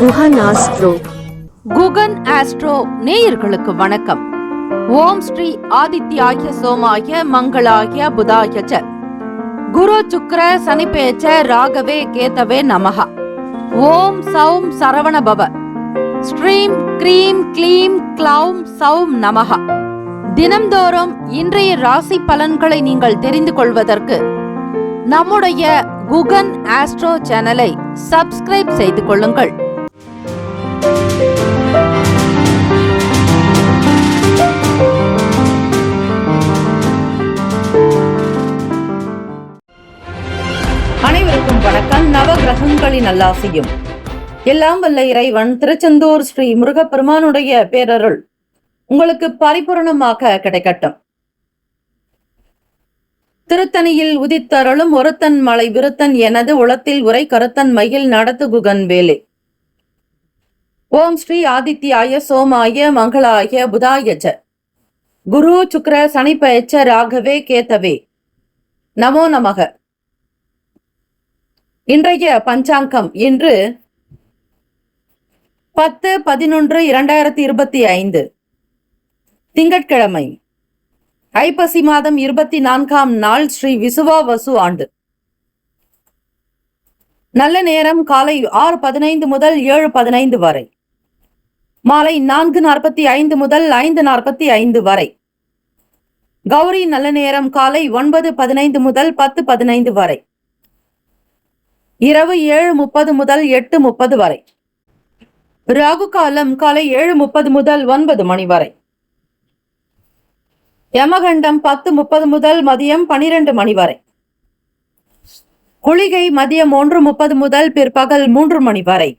Guhan astro. Guhan astro நேயர்களுக்கு வணக்கம். ஓம் ஸ்ரீ ஆதித்யாய சோமாய மங்களாய புதாய ச குரு சுக்ர சனிபேச்ச ராகவே கேதவே நமஹ. ஓம் சௌம் சரவண பவ. ஸ்ரீம் க்ரீம் க்ளீம் க்ளௌம் சௌம் நமஹ. தினம்தோறும் இன்றைய ராசி பலன்களை நீங்கள் தெரிந்து கொள்வதற்கு நம்முடைய குகன் ஆஸ்ட்ரோ சேனலை சப்ஸ்கிரைப் செய்து கொள்ளுங்கள். அனைவருக்கும் வணக்கம். நவகிரகங்களின் நல்லாசியும் எல்லாம் வல்ல இறைவன் திருச்செந்தூர் ஸ்ரீ முருகப்பெருமானுடைய பேரருள் உங்களுக்கு பரிபூரணமாக கிடைக்கட்டும். திருத்தணியில் உதித்தருளும் ஒருத்தன் மலை விருத்தன் எனது உளத்தில் உரை கருத்தன் மயில் நடத்து குகன் வேலே. ஓம் ஸ்ரீ ஆதித்யாய சோமாய மங்களாய புதாய ச குரு சுக்ர சனிபேச்ச ராகவே கேதவே நமோ நமக. இன்றைய பஞ்சாங்கம் இன்று 10/11/2025 திங்கட்கிழமை, ஐப்பசி மாதம் 24ஆம் நாள், ஸ்ரீ விசுவாவசு ஆண்டு. நல்ல நேரம் காலை 6:15 முதல் 7:15 வரை, மாலை 4:45 முதல் 5:45 வரை. கௌரி நல்ல நேரம் காலை 9:15 முதல் 10:15 வரை, இரவு 7:30 முதல் 8:30 வரை. ராகு காலம் காலை 7:30 முதல் 9 மணி வரை. யமகண்டம் 10:30 முதல் மதியம் 12 மணி வரை. குளிகை மதியம் 1:30 முதல் பிற்பகல் 3 மணி வரை.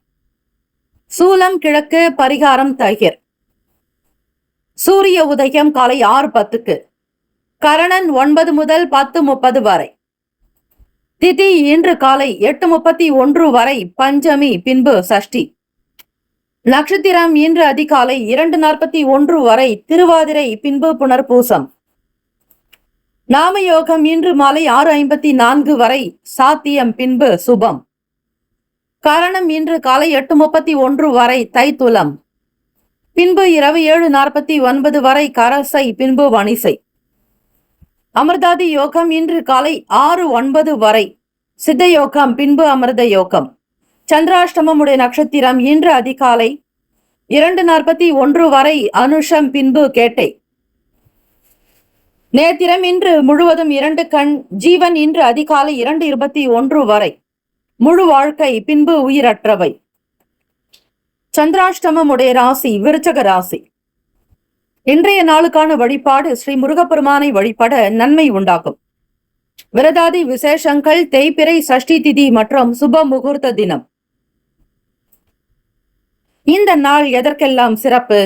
சூலம் கிழக்கு, பரிகாரம் தயிர். சூரிய உதயம் காலை 6:10க்கு. கரணன் 9 முதல் 10:30 வரை. திதி இன்று காலை 8:31 வரை, பஞ்சமி பின்பு சஷ்டி. நட்சத்திரம் இன்று அதிகாலை 2:41 வரை, திருவாதிரை பின்பு புனர்பூசம். நாமயோகம் இன்று மாலை 6:54 வரை, சாத்தியம் பின்பு சுபம். கரணம் இன்று காலை 8:31 வரை, தைத்துலம் பின்பு இரவு 7:49 வரை, கரசை பின்பு வணிசை. அமிர்தாதி யோகம் இன்று காலை 6:09 வரை, சித்த யோகம் பின்பு அமிர்த யோகம். சந்திராஷ்டமமுடைய நட்சத்திரம் இன்று அதிகாலை 2:41 வரை, அனுஷம் பின்பு கேட்டை. நேத்திரம் இன்று முழுவதும் 2 கண். ஜீவன் இன்று அதிகாலை 2:21 வரை, முழு வாழ்க்கை பின்பு உயிரற்றவை. சந்திராஷ்டமமுடைய ராசி விருச்சக ராசி. இன்றைய நாளுக்கான வழிபாடு ஸ்ரீ முருகப்பெருமானை வழிபட நன்மை உண்டாகும். விரதாதி விசேஷங்கள் தேய்பிறை, சஷ்டி திதி மற்றும் சுப முகூர்த்த தினம். இந்த நாள் எதற்கெல்லாம் சிறப்பு?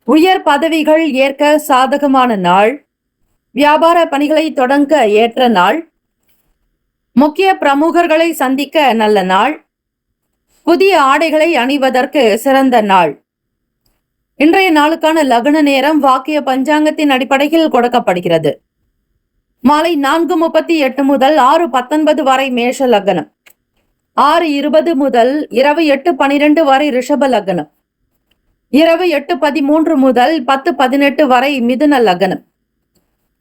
உயர் பதவிகள் ஏற்க சாதகமான நாள். வியாபார பணிகளை தொடங்க ஏற்ற நாள். முக்கிய பிரமுகர்களை சந்திக்க நல்ல நாள். புதிய ஆடைகளை அணிவதற்கு சிறந்த நாள். இன்றைய நாளுக்கான லக்ன நேரம் வாக்கிய பஞ்சாங்கத்தின் அடிப்படையில் கொடுக்கப்படுகிறது. மாலை 4:38 முதல் 6:19 வரை மேஷ லக்னம். 6:20 முதல் இரவு 8:12 வரை ரிஷப லக்னம். இரவு 8:13 முதல் 10:18 வரை மிதுன லக்னம்.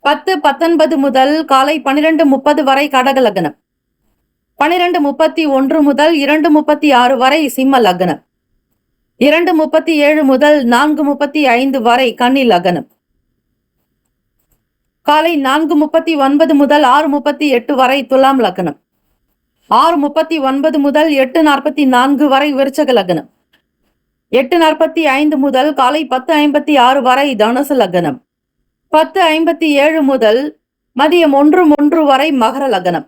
10:19 முதல் காலை 12:30 வரை கடக லக்னம். 12:31 முதல் 2:36 வரை சிம்ம லக்னம். 2:37 முதல் 4:35 வரை கன்னி லக்னம். காலை 4:39 முதல் 6:38 வரை துலாம் லக்னம். 6:39 முதல் 8:44 வரை விருச்சக லக்னம். 8:45 முதல் காலை 10:56 வரை தனுசு லக்னம். 10:57 முதல் மதியம் 1:01 வரை மகர லக்னம்.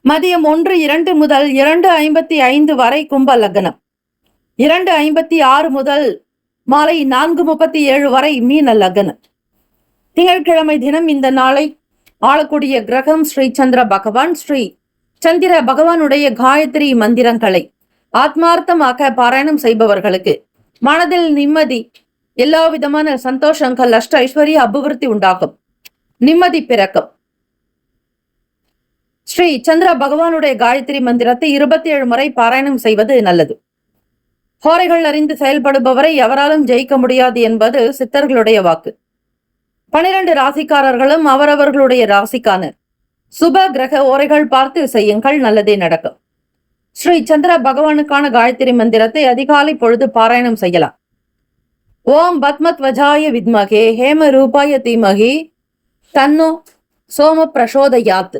மதியம் 1:02 முதல் 2:55 வரை கும்ப லக்னம். 2:56 முதல் மாலை 4:37 வரை மீன லக்னம். திங்கட்கிழமை தினம் இந்த நாளை ஆளக்கூடிய கிரகம் ஸ்ரீ சந்திர பகவான். ஸ்ரீ சந்திர பகவானுடைய காயத்ரி மந்திரங்களை ஆத்மார்த்தமாக பாராயணம் செய்பவர்களுக்கு மனதில் நிம்மதி, எல்லா விதமான சந்தோஷங்கள், அஷ்ட ஐஸ்வர்ய அபிவிருத்தி உண்டாகும், நிம்மதி பிறக்கும். ஸ்ரீ சந்திர பகவானுடைய காயத்ரி மந்திரத்தை 27 முறை பாராயணம் செய்வது நல்லது. ஹோரைகள் அறிந்து செயல்படுபவரை எவராலும் ஜெயிக்க முடியாது என்பது சித்தர்களுடைய வாக்கு. 12 ராசிக்காரர்களும் அவரவர்களுடைய ராசிக்கான சுப கிரக ஓரைகள் பார்த்து செய்யுங்கள், நல்லதே நடக்கும். ஸ்ரீ சந்திர பகவானுக்கான காயத்ரி மந்திரத்தை அதிகாலை பொழுது பாராயணம் செய்யலாம். ஓம் பத்மத்வஜாய வித்மகே ஹேம ரூபாய தீமகி தன்னோ சோம பிரசோதயாத்.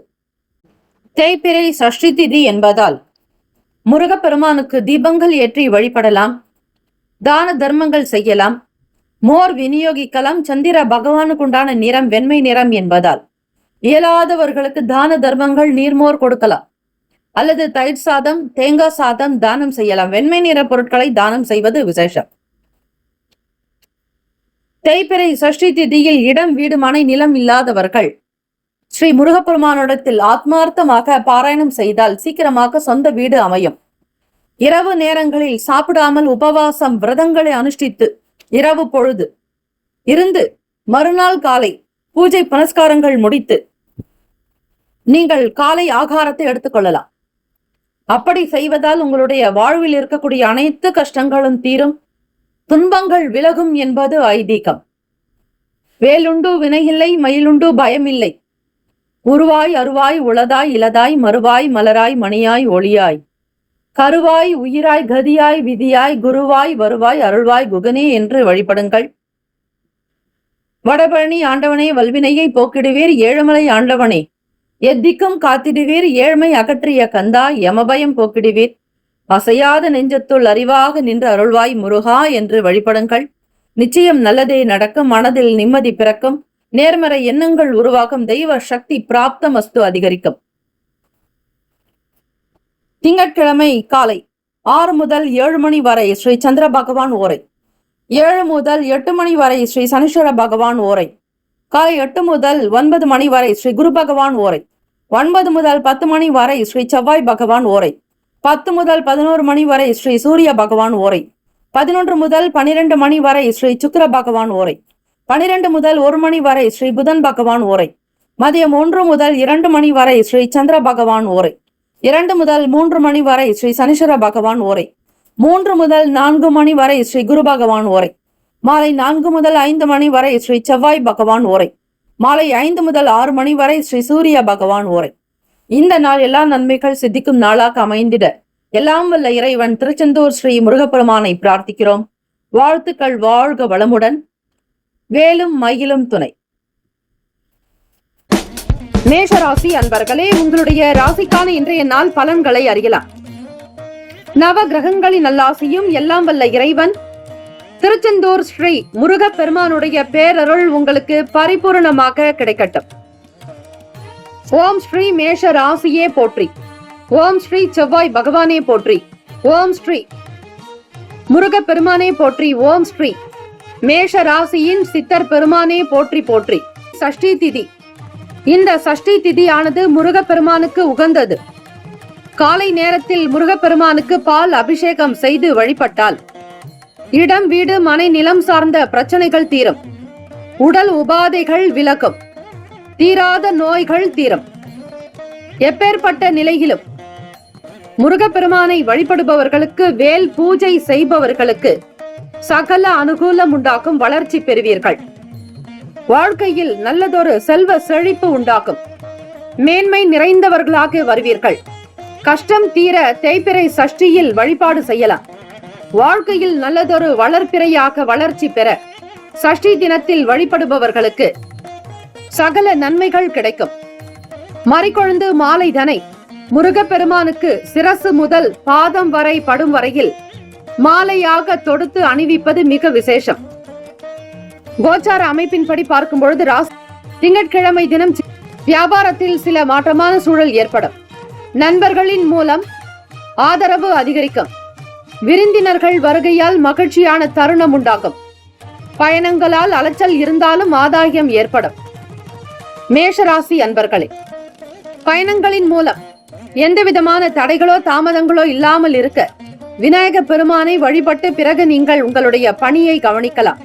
தேய்பிறை சஷ்டி திதி என்பதால் முருகப்பெருமானுக்கு தீபங்கள் ஏற்றி வழிபடலாம், தான தர்மங்கள் செய்யலாம், மோர் விநியோகிக்கலாம். சந்திர பகவானுக்குண்டான நிறம் வெண்மை நிறம் என்பதால் இயலாதவர்களுக்கு தான தர்மங்கள் நீர்மோர் கொடுக்கலாம், அல்லது தயிர் சாதம், தேங்காய் சாதம் தானம் செய்யலாம். வெண்மை நிற பொருட்களை தானம் செய்வது விசேஷம். தேய்பிறை சஷ்டி திதியில் இடம், வீடு, மனை, நிலம் இல்லாதவர்கள் ஸ்ரீ முருகப்பெருமானிடத்தில் ஆத்மார்த்தமாக பாராயணம் செய்தால் சீக்கிரமாக சொந்த வீடு அமையும். இரவு நேரங்களில் சாப்பிடாமல் உபவாசம் விரதங்களை அனுஷ்டித்து இரவு பொழுது இருந்து மறுநாள் காலை பூஜை புனஸ்காரங்கள் முடித்து நீங்கள் காலை ஆகாரத்தை எடுத்துக்கொள்ளலாம். அப்படி செய்வதால் உங்களுடைய வாழ்வில் இருக்கக்கூடிய அனைத்து கஷ்டங்களும் தீரும், துன்பங்கள் விலகும் என்பது ஐதீகம். வேலுண்டு வினையில்லை, மயிலுண்டு பயமில்லை. உருவாய் அருவாய் உளதாய் இலதாய் மறுவாய் மலராய் மணியாய் ஒளியாய் கருவாய் உயிராய் கதியாய் விதியாய் குருவாய் வருவாய் அருள்வாய் குகனே என்று வழிபடுங்கள். வடபழனி ஆண்டவனே, வல்வினையை போக்கிடுவீர் ஏழுமலை ஆண்டவனே, எத்திக்கும் காத்திடுவீர் ஏழ்மை அகற்றிய கந்தா, யமபயம் போக்கிடுவீர் அசையாத நெஞ்சத்துள் அறிவாக நின்று அருள்வாய் முருகா என்று வழிபடுங்கள். நிச்சயம் நல்லதே நடக்கும், மனதில் நிம்மதி பிறக்கும், நேர்மறை எண்ணங்கள் உருவாகும், தெய்வ சக்தி பிராப்தமஸ்து அதிகரிக்கும். திங்கட்கிழமை காலை 6 முதல் 7 மணி வரை ஸ்ரீ சந்திர பகவான் ஓரை, 7 முதல் 8 மணி வரை ஸ்ரீ சனீஸ்வர பகவான் ஓரை, காலை 8 முதல் 9 மணி வரை ஸ்ரீ குரு பகவான் ஓரை, 9 முதல் 10 மணி வரை ஸ்ரீ செவ்வாய் பகவான் ஓரை, 10 முதல் 11 மணி வரை ஸ்ரீ சூரிய பகவான் ஓரை, 11 முதல் 12 மணி வரை ஸ்ரீ சுக்கிர பகவான் ஓரை, 12 முதல் 1 மணி வரை ஸ்ரீ புதன் பகவான் ஓரை, மதியம் 1 முதல் 2 மணி வரை ஸ்ரீ சந்திர பகவான் ஓரை, 2 முதல் 3 மணி வரை ஸ்ரீ சனீஸ்வர பகவான் ஓரை, 3 முதல் 4 மணி வரை ஸ்ரீ குரு பகவான் ஓரை, மாலை 4 முதல் 5 மணி வரை ஸ்ரீ செவ்வாய் பகவான் ஓரை, மாலை 5 முதல் 6 மணி வரை ஸ்ரீ சூரிய பகவான் ஓரை. இந்த நாள் எல்லா நன்மைகள் சித்திக்கும் நாளாக அமைந்திட எல்லாம் வல்ல இறைவன் திருச்செந்தூர் ஸ்ரீ முருகப்பெருமானை பிரார்த்திக்கிறோம். வாழ்த்துக்கள். வாழ்க வளமுடன். வேலும் மயிலும் துணை. மேஷராசி அன்பர்களே, உங்களுடைய ராசிக்கான இன்றைய நாள் பலன்களை அறியலாம். நவ கிரகங்களின் நல்லாசியும் எல்லாம் வல்ல இறைவன் திருச்செந்தூர் ஸ்ரீ முருகப்பெருமானுடைய பேரருள் உங்களுக்கு பரிபூர்ணமாக கிடைக்கட்டும். ஓம் ஸ்ரீ மேஷ ராசியே போற்றி. ஓம் ஸ்ரீ செவ்வாய் பகவானே போற்றி. ஓம் ஸ்ரீ முருகப்பெருமானே போற்றி. ஓம் ஸ்ரீ மேஷ ராசியின் சித்தர் பெருமானே போற்றி போற்றி. சஷ்டி திதி. இந்த சஷ்டி திதியானது முருகப்பெருமானுக்கு உகந்தது. காலை நேரத்தில் முருகப்பெருமானுக்கு பால் அபிஷேகம் செய்து வழிபட்டால் இடம், வீடு, மனை, நிலம் சார்ந்த பிரச்சனைகள் தீரும், உடல் உபாதைகள் விலகும், தீராத நோய்கள் தீரும். எப்பேற்பட்ட நிலையிலும் முருகப்பெருமானை வழிபடுபவர்களுக்கு, வேல் பூஜை செய்பவர்களுக்கு சகல அனுகூலம் உண்டாகும், வளர்ச்சி பெறுவீர்கள். வாழ்க்கையில் நல்லதொரு செல்வ செழிப்பு உண்டாகும், மேன்மை நிறைந்தவர்களாக வருவீர்கள். கஷ்டம் தீர தேய்பிறை சஷ்டியில் வழிபாடு செய்யலாம். வாழ்க்கையில் நல்லதொரு வளர்ப்பிறையாக வளர்ச்சி பெற சஷ்டி தினத்தில் வழிபடுபவர்களுக்கு சகல நன்மைகள் கிடைக்கும். மறிக்கொழுந்து மாலை தனை முருகப்பெருமானுக்கு சிரசு முதல் பாதம் வரை படும் வரையில் மாலையாக தொடுத்து அணிவிப்பது மிக விசேஷம். கோச்சார அமைப்பின்படி பார்க்கும் பொழுது திங்கட்கிழமை தினம் வியாபாரத்தில் சில மாற்றமான சூழல் ஏற்படும். நண்பர்களின் மூலம் ஆதரவு அதிகரிக்கும். விருந்தினர்கள் வருகையால் மகிழ்ச்சியான தருணம் உண்டாகும். பயணங்களால் அலைச்சல் இருந்தாலும் ஆதாயம் ஏற்படும். மேஷராசி அன்பர்களே, பயணங்களின் மூலம் எந்த விதமான தடைகளோ தாமதங்களோ இல்லாமல் இருக்க விநாயக பெருமானை வழிபட்டு பிறகு நீங்கள் உங்களுடைய பணியை கவனிக்கலாம்.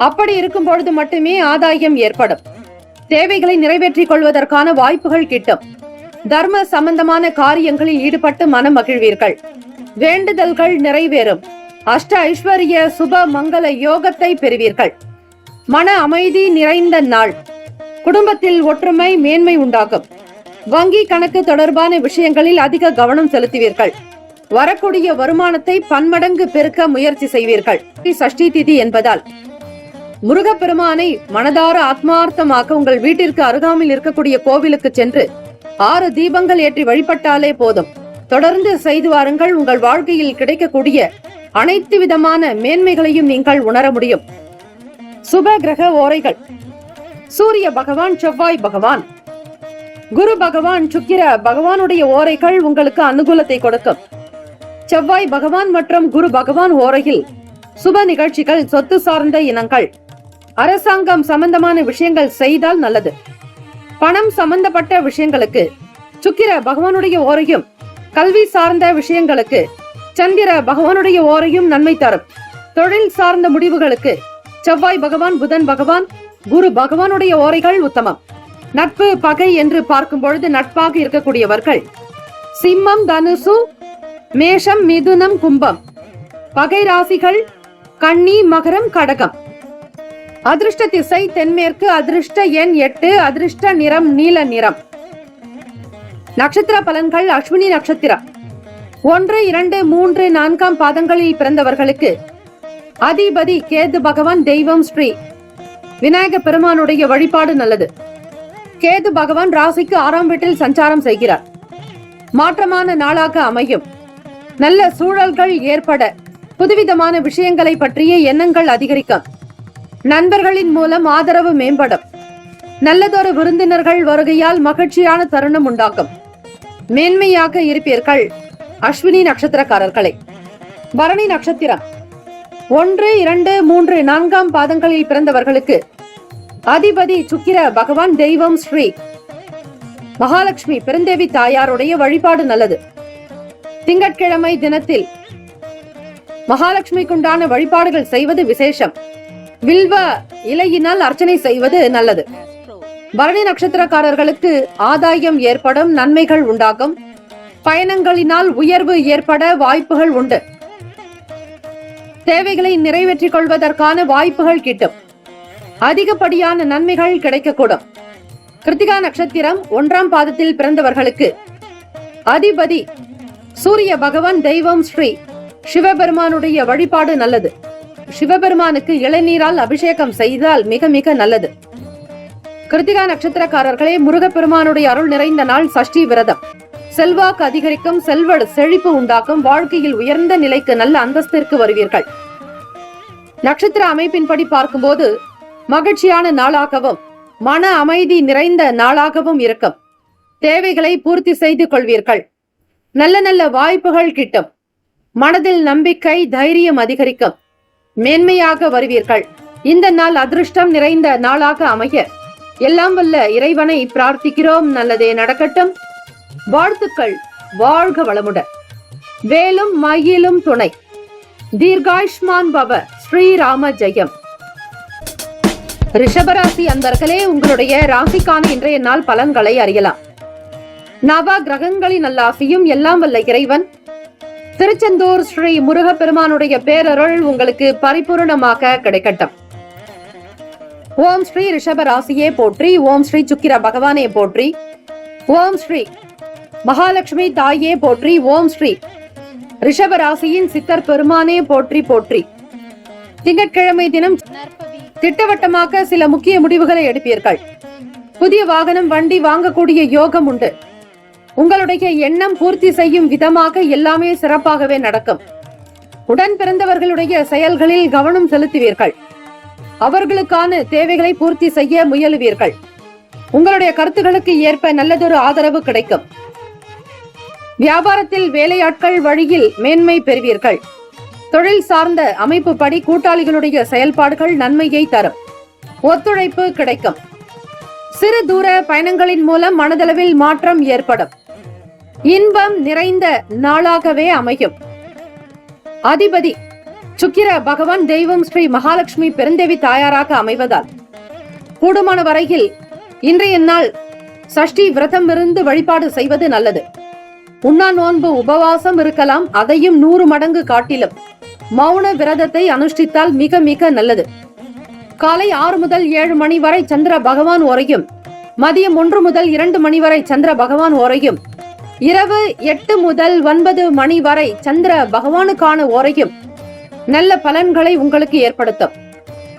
அப்படி இருக்கும் பொழுது மட்டுமே ஆதாயம் ஏற்படும். தேவைகளை நிறைவேற்றிக் கொள்வதற்கான வாய்ப்புகள் கிட்டும். தர்ம சம்பந்தமான காரியங்களில் ஈடுபட்டு மனம் மகிழ்வீர்கள். வேண்டுதல்கள் நிறைவேறும். அஷ்ட ஐஸ்வர்ய சுப மங்கள யோகத்தை பெறுவீர்கள். மன அமைதி நிறைந்த நாள். குடும்பத்தில் ஒற்றுமை மேன்மை உண்டாகும். வங்கி கணக்கு தொடர்பான விஷயங்களில் அதிக கவனம் செலுத்துவீர்கள். வரக்கூடிய வருமானத்தை பன்மடங்கு பெருக்க முயற்சி செய்வீர்கள். சஷ்டி திதி என்பதால் முருகப்பெருமானை மனதார ஆத்மார்த்தமாக உங்கள் வீட்டிற்கு அருகாமையில் இருக்கக்கூடிய கோவிலுக்கு சென்று 6 தீபங்கள் ஏற்றி வழிபட்டாலே போதும். தொடர்ந்து செய்து வாருங்கள். உங்கள் வாழ்க்கையில் கிடைக்கக்கூடிய அனைத்து விதமான மேன்மைகளையும் நீங்கள் உணர முடியும். சுப கிரக ஓரைகள். சூரிய பகவான், செவ்வாய் பகவான், குரு பகவான், சுக்கிர பகவானுடைய ஓரைகள் உங்களுக்கு அனுகூலத்தை கொடுக்கும். செவ்வாய் பகவான் மற்றும் குரு பகவான் ஓரையில் சுப நிகழ்ச்சிகள், சொத்து சார்ந்த இனங்கள், அரசாங்கம் சம்பந்தமான விஷயங்கள் செய்தால் நல்லது. பணம் சம்பந்தப்பட்ட விஷயங்களுக்கு சுக்கிர பகவானுடைய ஓரையும், கல்வி சார்ந்த விஷயங்களுக்கு சந்திர பகவானுடைய ஓரையும் நன்மை தரும். தொழில் சார்ந்த முடிவுகளுக்கு செவ்வாய் பகவான், புதன் பகவான், குரு பகவானுடைய ஓரைகள் உத்தமம். நட்பு பகை என்று பார்க்கும் பொழுது நட்பாக இருக்கக்கூடியவர்கள் சிம்மம், தனுசு, மேஷம், மிதுனம், கும்பம். பகை ராசிகள் கன்னி, மகரம், கடகம். அதிர்ஷ்ட திசை தென்மேற்கு. அதிர்ஷ்ட எண் 8. அதிர்ஷ்ட நிறம் நீல நிறம். நட்சத்திர பலன்கள். அஸ்வினி நட்சத்திரம் 1, 2, 3, 4 பாதங்களில் பிறந்தவர்களுக்கு அதிபதி கேது பகவான். தெய்வம் ஸ்ரீ விநாயக பெருமானுடைய வழிபாடு நல்லது. கேது பகவான் ராசிக்கு 6ஆம் வீட்டில் சஞ்சாரம் செய்கிறார். மாற்றமான நாளாக அமையும். நல்ல சூழல்கள் ஏற்பட புதுவிதமான விஷயங்களை பற்றிய எண்ணங்கள் அதிகரிக்கும். நண்பர்களின் மூலம் ஆதரவு மேம்படும். நல்லதொரு விருந்தினர்கள் வருகையால் மகிழ்ச்சியான தருணம் உண்டாகும். மேன்மையாக இருப்பீர்கள் அஸ்வினி நட்சத்திரக்காரர்களே. பரணி நட்சத்திரம் 1, 2, 3, 4 பாதங்களில் பிறந்தவர்களுக்கு அதிபதி சுக்கிர பகவான். தெய்வம் ஸ்ரீ மகாலட்சுமி பெருந்தேவி தாயாருடைய வழிபாடு நல்லது. திங்கட்கிழமை தினத்தில் மகாலட்சுமிக்குண்டான வழிபாடுகள் செய்வது விசேஷம். வில்வ இலையினால் அர்ச்சனை செய்வது நல்லது. பரணி நட்சத்திரக்காரர்களுக்கு ஆதாயம் ஏற்படும். நன்மைகள் உண்டாகும். பயணங்களினால் உயர்வு ஏற்பட வாய்ப்புகள் உண்டு. தேவைகளை நிறைவேற்றிக் கொள்வதற்கான வாய்ப்புகள் கிட்டும். அதிகப்படியான நன்மைகள் கிடைக்கக்கூடும். கிருத்திகா நட்சத்திரம் 1ஆம் பாதத்தில் பிறந்தவர்களுக்கு அதிபதி சூரிய பகவான். தெய்வம் ஸ்ரீ சிவபெருமானுடைய வழிபாடு நல்லது. சிவபெருமானுக்கு இளநீரால் அபிஷேகம் செய்தால் மிக மிக நல்லது. கிருத்திகா நட்சத்திரக்காரர்களே, முருகப்பெருமானுடைய அருள் நிறைந்த நாள் சஷ்டி விரதம். செல்வாக்கு அதிகரிக்கும். செல்வ செழிப்பு உண்டாக்கும். வாழ்க்கையில் உயர்ந்த நிலைக்கு நல்ல அந்தஸ்திற்கு வருவீர்கள். நட்சத்திர அமைப்பின்படி பார்க்கும்போது மகிழ்ச்சியான நாளாகவும் மன அமைதி நிறைந்த நாளாகவும் இருக்கும். தேவைகளை பூர்த்தி செய்து கொள்வீர்கள். நல்ல நல்ல வாய்ப்புகள் கிட்டும். மனதில் நம்பிக்கை, தைரியம் அதிகரிக்கும். மேன்மையாக வருவீர்கள். இந்த நாள் அதிர்ஷ்டம் நிறைந்த நாளாக அமைய எல்லாம் வல்ல இறைவனை பிரார்த்திக்கிறோம். நல்லதே நடக்கட்டும். வாழ்த்துக்கள். வாழ்க வளமுடன். வேலும் மயிலும் துணை. தீர்காயுஷ்மான் பவ. ஸ்ரீராம ஜெயம். ரிஷபராசி அன்பர்களே, உங்களுடைய ராசிக்கான இன்றைய நாள் பலன்களை அறியலாம். நவ கிரகங்களின் நல்லாசியும் எல்லாம் வல்ல இறைவன் திருச்செந்தூர் ஸ்ரீ முருகப்பெருமானுடைய பேரருள் உங்களுக்கு பரிபூர்ணமாக கிடைக்கட்டும். ஓம் ஸ்ரீ ரிஷப ராசியே போற்றி. ஓம் ஸ்ரீ சுக்கிர பகவானே போற்றி. ஓம் ஸ்ரீ மகாலட்சுமி தாயே போற்றி. ஓம் ஸ்ரீ ரிஷப ராசியின் சித்தர் பெருமானே போற்றி போற்றி. திங்கட்கிழமை தினம் திட்டவட்டமாக சில முக்கிய முடிவுகளை எடுப்பீர்கள். புதிய வாகனம், வண்டி வாங்கக்கூடிய யோகம் உண்டு. உங்களுடைய எண்ணம் பூர்த்தி செய்யும் விதமாக எல்லாமே சிறப்பாகவே நடக்கும். உடன் பிறந்தவர்களுடைய செயல்களில் கவனம் செலுத்துவீர்கள். அவர்களுக்கான தேவைகளை பூர்த்தி செய்ய முயலுவீர்கள். உங்களுடைய கருத்துக்களுக்கு ஏற்ப நல்லதொரு ஆதரவு கிடைக்கும். வியாபாரத்தில் வேலையாட்கள் வழியில் மேன்மை பெறுவீர்கள். தொழில் சார்ந்த அமைப்பு படி கூட்டாளிகளுடைய செயல்பாடுகள் நன்மையை தரும். ஒத்துழைப்பு கிடைக்கும். சிறு தூர பயணங்களின் மூலம் மனதளவில் மாற்றம் ஏற்படும். இன்பம் நிறைந்த நாளாகவே அமையும். அதிபதி சுக்கிர பகவான். தெய்வம் ஸ்ரீ மகாலட்சுமி பெருந்தேவி தாயாராக அமைவதால் கூடுமான வரையில் இன்றைய நாள் சஷ்டி விரதம் இருந்து வழிபாடு செய்வது நல்லது. உண்ணா நோன்பு உபவாசம் இருக்கலாம், அதையும் 100 மடங்கு காட்டிலும் மௌன விரதத்தை அனுஷ்டித்தால் மிக மிக நல்லது. காலை 6 முதல் 7 மணி வரை சந்திர பகவான் ஓரையும், மதியம் 1 முதல் 2 மணி வரை சந்திர பகவான் ஓரையும், இரவு 8 முதல் 9 மணி வரை சந்திர பகவானுக்கான ஓரையும் நல்ல பலன்களை உங்களுக்கு ஏற்படுத்தும்.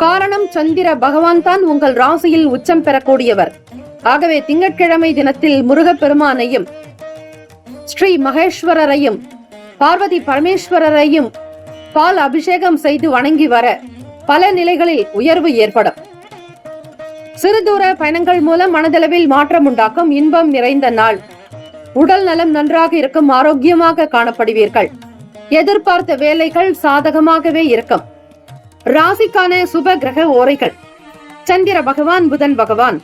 காரணம், சந்திர பகவான் தான் உங்கள் ராசியில் உச்சம் பெறக்கூடியவர். ஆகவே திங்கட்கிழமை தினத்தில் முருகப்பெருமானையும் ஸ்ரீ மகேஸ்வரரையும் பார்வதி பரமேஸ்வரரையும் பால் அபிஷேகம் செய்து வணங்கி வர பல நிலைகளில் உயர்வு ஏற்படும். சிறு தூர பயணங்கள் மூலம் மனதளவில் மாற்றம் உண்டாக்கும். இன்பம் நிறைந்த நாள். உடல் நலம் நன்றாக இருக்கும். ஆரோக்கியமாக காணப்படுவீர்கள். எதிர்பார்த்த வேலைகள் சாதகமாகவே இருக்கும். ராசிக்கான சுப கிரக ஓரைகள்: சந்திர பகவான், புதன் பகவான்,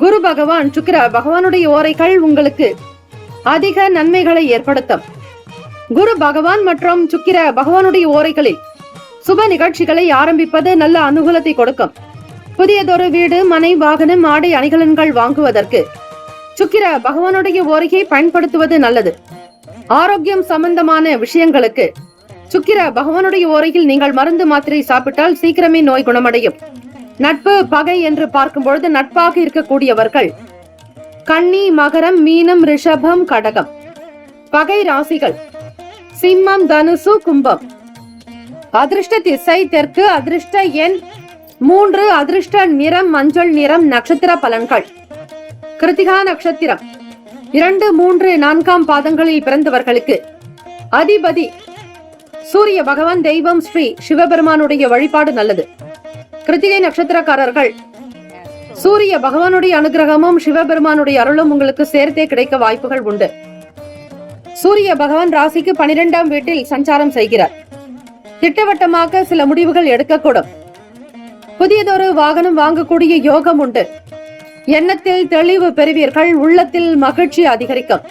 குரு பகவான், சுக்கிர பகவானுடைய ஓரைகள் உங்களுக்கு அதிக நன்மைகளை ஏற்படுத்தும். குரு பகவான் மற்றும் சுக்கிர பகவானுடைய ஓரைகளில் சுப நிகழ்ச்சிகளை ஆரம்பிப்பது நல்ல அனுகூலத்தை கொடுக்கும். புதியதொரு வீடு, மனை, வாகனம், ஆடை அணிகலன்கள் வாங்குவதற்கு சுக்கிர பகவானுடைய ஓரையை பயன்படுத்துவது நல்லது. ஆரோக்கியம் சம்பந்தமான விஷயங்களுக்கு சுக்கிர பகவானுடைய ஓரையில் நீங்கள் மருந்து மாத்திரை சாப்பிட்டால் சீக்கிரமே நோய் குணமடையும். நட்பு பகை என்று பார்க்கும்பொழுது நட்பாக இருக்கக்கூடியவர்கள் கன்னி, மகரம், மீனம், ரிஷபம், கடகம். பகை ராசிகள் சிம்மம், தனுசு, கும்பம். அதிர்ஷ்ட திசை தெற்கு. அதிர்ஷ்ட எண் 3. அதிர்ஷ்ட நிறம் மஞ்சள் நிறம். நட்சத்திர பலன்கள்: கிருத்திகா நட்சத்திரம் 2, 3, 4 பாதங்களில் பிறந்தவர்களுக்கு அதிபதி சூரிய பகவான். தெய்வம் ஸ்ரீ சிவபெருமானுடைய வழிபாடு நல்லது. கிருத்திகை நட்சத்திரக்காரர்கள் சூரிய பகவானுடைய அனுகிரகமும் சிவபெருமானுடைய அருளும் உங்களுக்கு சேர்த்தே கிடைக்க வாய்ப்புகள் உண்டு. சூரிய பகவான் ராசிக்கு 12ஆம் வீட்டில் சஞ்சாரம் செய்கிறார். திட்டவட்டமாக சில முடிவுகள் எடுக்கக்கூடும். புதியதொரு வாகனம் வாங்கக்கூடிய யோகம் உண்டு. எண்ணத்தில் தெளிவு பெறுவீர்கள். உள்ளத்தில் மகிழ்ச்சி அதிகரிக்கும்.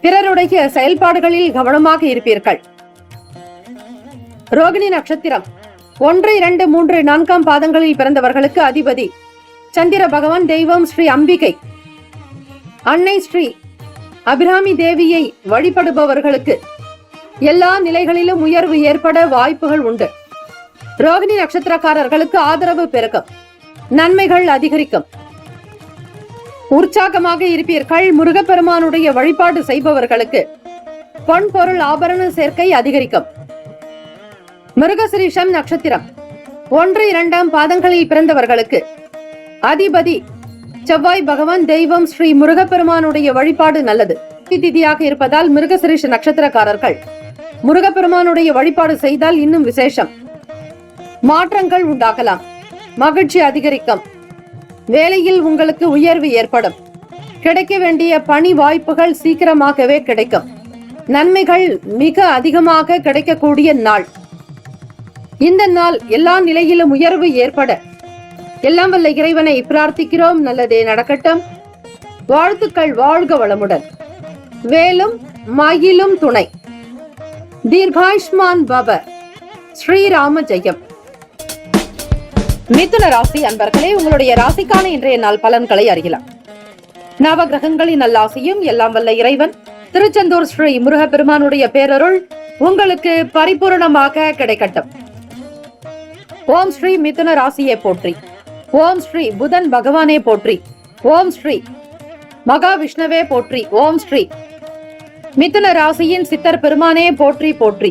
பிறருடைய செயல்பாடுகளில் கவனமாக இருப்பீர்கள். ரோகிணி நட்சத்திரம் 1, 2, 3, 4 பாதங்களில் பிறந்தவர்களுக்கு அதிபதி சந்திர பகவான். தெய்வம் ஸ்ரீ அம்பிகை. அன்னை ஸ்ரீ அபிராமி தேவியை வழிபடுபவர்களுக்கு எல்லா நிலைகளிலும் உயர்வு ஏற்பட வாய்ப்புகள் உண்டு. ரோகிணி நட்சத்திரக்காரர்களுக்கு ஆதரவு பெருக்கும். நன்மைகள் அதிகரிக்கும். உற்சாகமாக இருப்பீர்கள். முருகப்பெருமானுடைய வழிபாடு செய்பவர்களுக்கு பொன் பொருள் ஆபரண சேர்க்கை அதிகரிக்கும். மிருகசிரீஷம் நட்சத்திரம் 1, 2 பாதங்களில் பிறந்தவர்களுக்கு அதிபதி செவ்வாய் பகவான். தெய்வம் ஸ்ரீ முருகப்பெருமானுடைய வழிபாடு நல்லது. திதியாக இருப்பதால் மிருகசிரீஷ நட்சத்திரக்காரர்கள் முருகப்பெருமானுடைய வழிபாடு செய்தால் இன்னும் விசேஷம். மாற்றங்கள் உண்டாகலாம். மகிழ்ச்சி அதிகரிக்கும். வேலையில் உங்களுக்கு உயர்வு ஏற்படும். கிடைக்க வேண்டிய பணி வாய்ப்புகள் சீக்கிரமாகவே கிடைக்கும். நன்மைகள் மிக அதிகமாக கிடைக்கக்கூடிய நாள். இந்த நாள் எல்லா நிலையிலும் உயர்வு ஏற்பட எல்லாம் வல்ல இறைவனை பிரார்த்திக்கிறோம். நல்லதே நடக்கட்டும். வாழ்த்துக்கள். வாழ்க வளமுடன். வேலும் மயிலும் துணை. தீர்காயுஷ்மான் பவ. ஸ்ரீராம ஜெயம். மிதுன ராசி அன்பர்களே, உங்களுடைய ராசிக்கான இன்றைய நாள் பலன்களை அறியலாம். நவ கிரகங்களின் நல்லாசியும் எல்லாம் வல்ல இறைவன் திருச்செந்தூர் ஸ்ரீ முருகப்பெருமானுடைய பேரருள் உங்களுக்கு பரிபூர்ணமாக கிடைக்கட்டும். ஓம் ஸ்ரீ மிதுன ராசியை போற்றி. ஓம் ஸ்ரீ புதன் பகவானே போற்றி. ஓம் ஸ்ரீ மகாவிஷ்ணுவே போற்றி. ஓம் ஸ்ரீ மிதுன ராசியின் சித்தர் பெருமானே போற்றி போற்றி.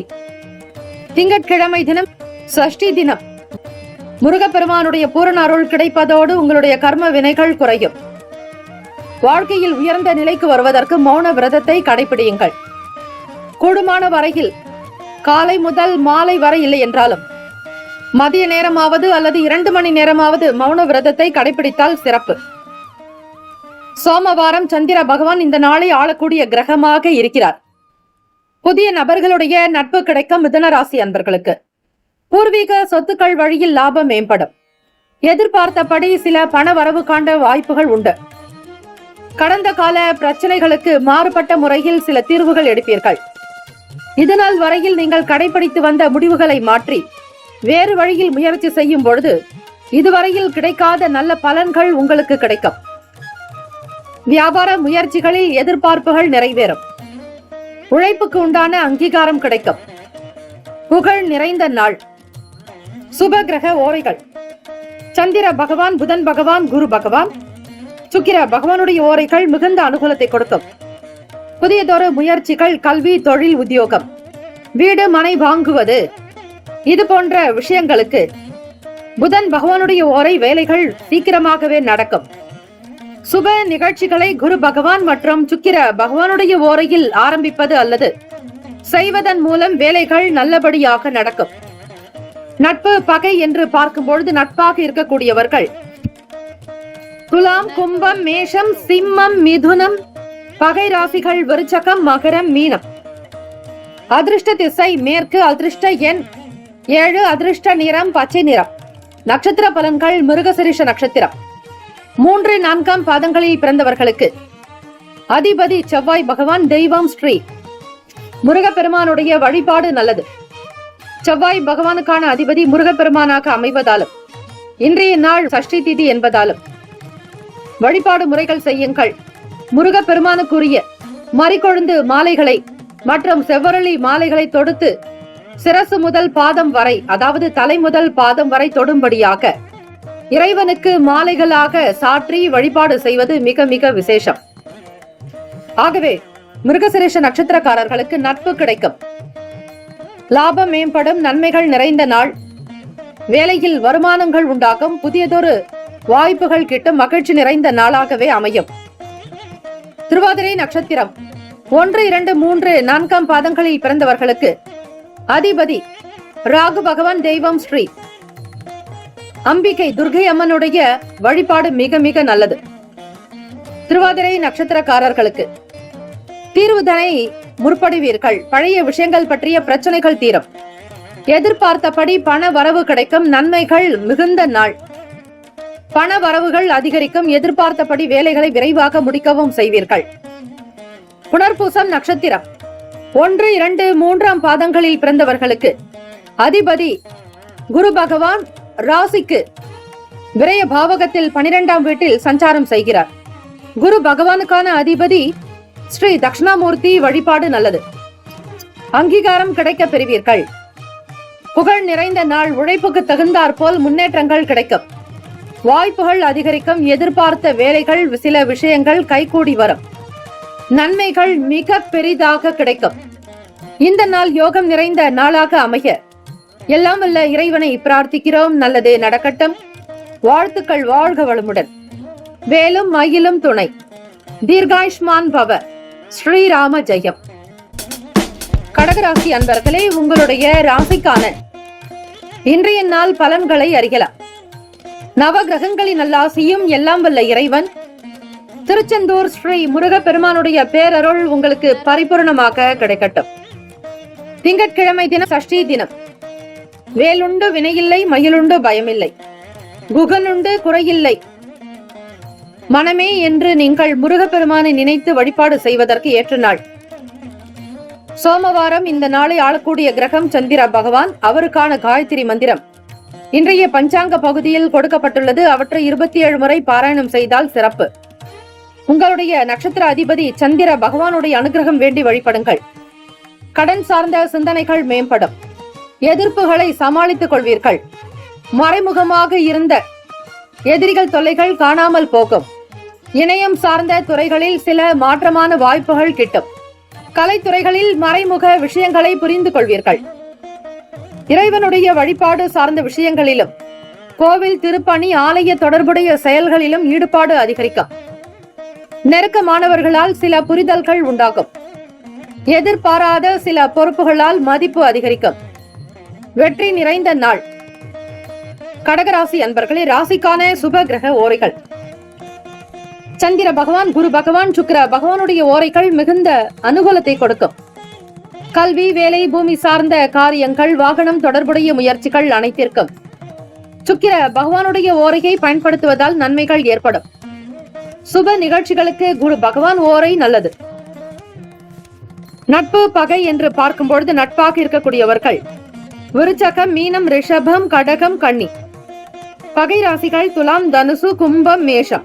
திங்கட்கிழமை தினம் சஷ்டி தினம். முருகப்பெருமானுடைய பூரண அருள் கிடைப்பதோடு உங்களுடைய கர்ம வினைகள் குறையும். வாழ்க்கையில் உயர்ந்த நிலைக்கு வருவதற்கு மௌன விரதத்தை கடைபிடியுங்கள். கூடுமான வரையில் காலை முதல் மாலை வரை இல்லை என்றாலும் மதிய நேரமாவது அல்லது 2 மணி நேரமாவது மௌன விரதத்தை கடைபிடித்தால் சிறப்பு. சோமவாரம் சந்திர பகவான் இந்த நாளை ஆளக்கூடிய கிரகமாக இருக்கிறார். புதிய நபர்களுடைய நட்பு கிடைக்கும் மிதுன ராசி அன்பர்களுக்கு. பூர்வீக சொத்துக்கள் வழியில் லாபம் மேம்படும். எதிர்பார்த்தபடி சில பண வரவு காண்ட வாய்ப்புகள் உண்டு. கடந்த கால பிரச்சனைகளுக்கு மாறுபட்ட முறையில் சில தீர்வுகள் எடுப்பீர்கள். இதனால் வரையில் நீங்கள் கடைபிடித்து வந்த முடிவுகளை மாற்றி வேறு வழியில் முயற்சி செய்யும் பொழுது இதுவரையில் கிடைக்காத நல்ல பலன்கள் உங்களுக்கு கிடைக்கும். வியாபார முயற்சிகளில் எதிர்பார்ப்புகள் நிறைவேறும். உழைப்புக்கு உண்டான அங்கீகாரம் கிடைக்கும். புகழ் நிறைந்த நாள். சுப கிரக ஓரைகள். சந்திர பகவான், புதன் பகவான், குரு பகவான், சுக்கிர பகவானுடைய ஓரைகள் மிகுந்த அனுகூலத்தை கொடுக்கும். புதியதொரு முயற்சிகள், கல்வி, தொழில், உத்தியோகம், வீடு மனை வாங்குவது, இது போன்ற விஷயங்களுக்கு புதன் பகவானுடைய ஓரை வேலைகள் சீக்கிரமாகவே நடக்கும். சுப நிகழ்ச்சிகளை குரு பகவான் மற்றும் சுக்கிர பகவானுடைய ஓரையில் ஆரம்பிப்பது அல்லது செய்வதன் மூலம் வேலைகள் நல்லபடியாக நடக்கும். நட்பு பகை என்று பார்க்கும் பொழுது நட்பாக இருக்கக்கூடியவர்கள் துலாம், கும்பம், மேஷம், சிம்மம், மிதுனம். பகை ராசிகள் விருச்சகம், மகரம், மீனம். அதிர்ஷ்ட திசை மேற்கு. அதிர்ஷ்ட எண் 7. அதிர்ஷ்ட நிறம் பச்சை நிறம். நட்சத்திர பலன்கள் மிருகசிரிஷ நட்சத்திரம் 3, 4 பாதங்களில் பிறந்தவர்களுக்கு அதிபதி செவ்வாய் பகவான். தெய்வம் ஸ்ரீ முருகப்பெருமானுடைய வழிபாடு நல்லது. செவ்வாய் பகவானுக்கான அதிபதி முருகப்பெருமானாக அமைவதாலும் இன்றைய நாள் சஷ்டி திதி என்பதாலும் வழிபாடு முறைகள் செய்யுங்கள். முருகப்பெருமானுக்குரிய மறிக்கொழுந்து மாலைகளை மற்றும் செவ்வரளி மாலைகளை தொடுத்து சிரசு முதல் பாதம் வரை, அதாவது தலை முதல் பாதம் வரை தொடும்படியாக இறைவனுக்கு மாலைகளாக சாற்றி வழிபாடு செய்வது மிக மிக விசேஷம். ஆகவே மிருகசிரேஷ நட்சத்திரக்காரர்களுக்கு நட்பு கிடைக்கும், லாபம் மேம்படும், நன்மைகள் நிறைந்த நாள். வேலையில் வருமானங்கள் உண்டாகும், புதியதொரு வாய்ப்புகள் கிட்டும், மகிழ்ச்சி நிறைந்த நாளாகவே அமையும். திருவாதிரை நட்சத்திரம் 1, 2, 3, 4 பாதங்களில் பிறந்தவர்களுக்கு அதிபதி ராகு பகவான். தெய்வம் ஸ்ரீ அம்பிகை துர்கை அம்மனுடைய வழிபாடு மிக மிக நல்லது. திருவாதிரை நட்சத்திரக்காரர்களுக்கு தீர்வுதனை முற்படுவீர்கள். பழைய விஷயங்கள் பற்றிய பிரச்சனைகள் தீரும். எதிர்பார்த்தபடி பண வரவு கிடைக்கும், நன்மைகள் மிகுந்த நாள். பண வரவுகள் அதிகரிக்கும், எதிர்பார்த்தபடி வேலைகளை விரைவாக முடிக்கவும் செய்வீர்கள். புனர்பூசம் நட்சத்திரம் 1, 2, 3 பாதங்களில் பிறந்தவர்களுக்கு அதிபதி குரு பகவான் ராசிக்கு விரய பாவகத்தில் 12ஆம் வீட்டில் சஞ்சாரம் செய்கிறார். குரு பகவானுக்கான அதிபதி ஸ்ரீ தட்சிணாமூர்த்தி வழிபாடு நல்லது. அங்கீகாரம் கிடைக்க பெறுவீர்கள். புகழ் நிறைந்த நாள். உழைப்புக்கு தகுந்தாற் போல் முன்னேற்றங்கள் கிடைக்கும், வாய்ப்புகள் அதிகரிக்கும், எதிர்பார்த்த வேலைகள், சில விஷயங்கள் கைகூடி வரும், நன்மைகள் மிக பெரிதாக கிடைக்கும். இந்த நாள் யோகம் நிறைந்த நாளாக அமைய எல்லாம் வல்ல இறைவனை பிரார்த்திக்கிறோம். நல்லதே நடக்கட்டும். வாழ்த்துக்கள். வாழ்க வளமுடன். வேலும் மயிலும் துணை. தீர்காயுஷ்மான் பவ. ஸ்ரீராம ஜெயம். கடகராசி அன்பர்களே, உங்களுடைய ராசிக்கான இன்றைய நாள் பலன்களை அறியலாம். நவ கிரகங்களின் நல்லாசியும் எல்லாம் வல்ல இறைவன் திருச்செந்தூர் ஸ்ரீ முருகப்பெருமானுடைய பேரருள் உங்களுக்கு பரிபூர்ணமாக கிடைக்கட்டும். திங்கட்கிழமை தினம் சஷ்டி தினம். வேலுண்டு வினையில்லை, மயிலுண்டு பயமில்லை, குகனுண்டு குறையில்லை. மனமே என்று நீங்கள் முருகப்பெருமானை நினைத்து வழிபாடு செய்வதற்கு ஏற்ற நாள். சோமவாரம். இந்த நாளை ஆளக்கூடிய கிரகம் சந்திர பகவான். அவருக்கான காயத்ரி மந்திரம் இன்றைய பஞ்சாங்க பகுதியில் கொடுக்கப்பட்டுள்ளது. அவற்றை 27 முறை பாராயணம் செய்தால் சிறப்பு. உங்களுடைய நட்சத்திர அதிபதி சந்திர பகவானுடைய அனுகிரகம் வேண்டி வழிபடுங்கள். கடன் சார்ந்த சிந்தனைகள் மேம்படும். எதிர்ப்புகளை சமாளித்துக் கொள்வீர்கள். மறைமுகமாக இருந்த எதிரிகள் தொல்லைகள் காணாமல் போகும். இணையம் சார்ந்த துறைகளில் சில மாற்றமான வாய்ப்புகள் கிட்டும். கலைத்துறைகளில் மறைமுக விஷயங்களை புரிந்து கொள்வீர்கள். இறைவனுடைய வழிபாடு சார்ந்த விஷயங்களிலும் கோவில், திருப்பணி, ஆலய தொடர்புடைய செயல்களிலும் ஈடுபாடு அதிகரிக்கும். நெருக்கமானவர்களால் சில புரிதல்கள் உண்டாகும். எதிர்பாராத சில பொறுப்புகளால் மதிப்பு அதிகரிக்கும். வெற்றி நிறைந்த நாள். கடகராசி அன்பர்களே, ராசிக்கான சுப கிரக ஓரைகள். சந்திர பகவான், குரு பகவான், சுக்கிர பகவானுடைய ஓரைகள் மிகுந்த அனுகூலத்தை கொடுக்கும். கல்வி, வேலை, பூமி சார்ந்த காரியங்கள், வாகனம் தொடர்புடைய முயற்சிகள் அனைத்திற்கும் சுக்கிர பகவானுடைய ஓரையை பயன்படுத்துவதால் நன்மைகள் ஏற்படும். சுப நிகழ்ச்சிகளுக்கு குரு பகவான் ஓரை நல்லது. நட்பு பகை என்று பார்க்கும் பொழுது நட்பாக இருக்கக்கூடியவர்கள் விருச்சகம், மீனம், ரிஷபம், கடகம், கன்னி. பகை ராசிகள் துலாம், தனுசு, கும்பம், மேஷம்.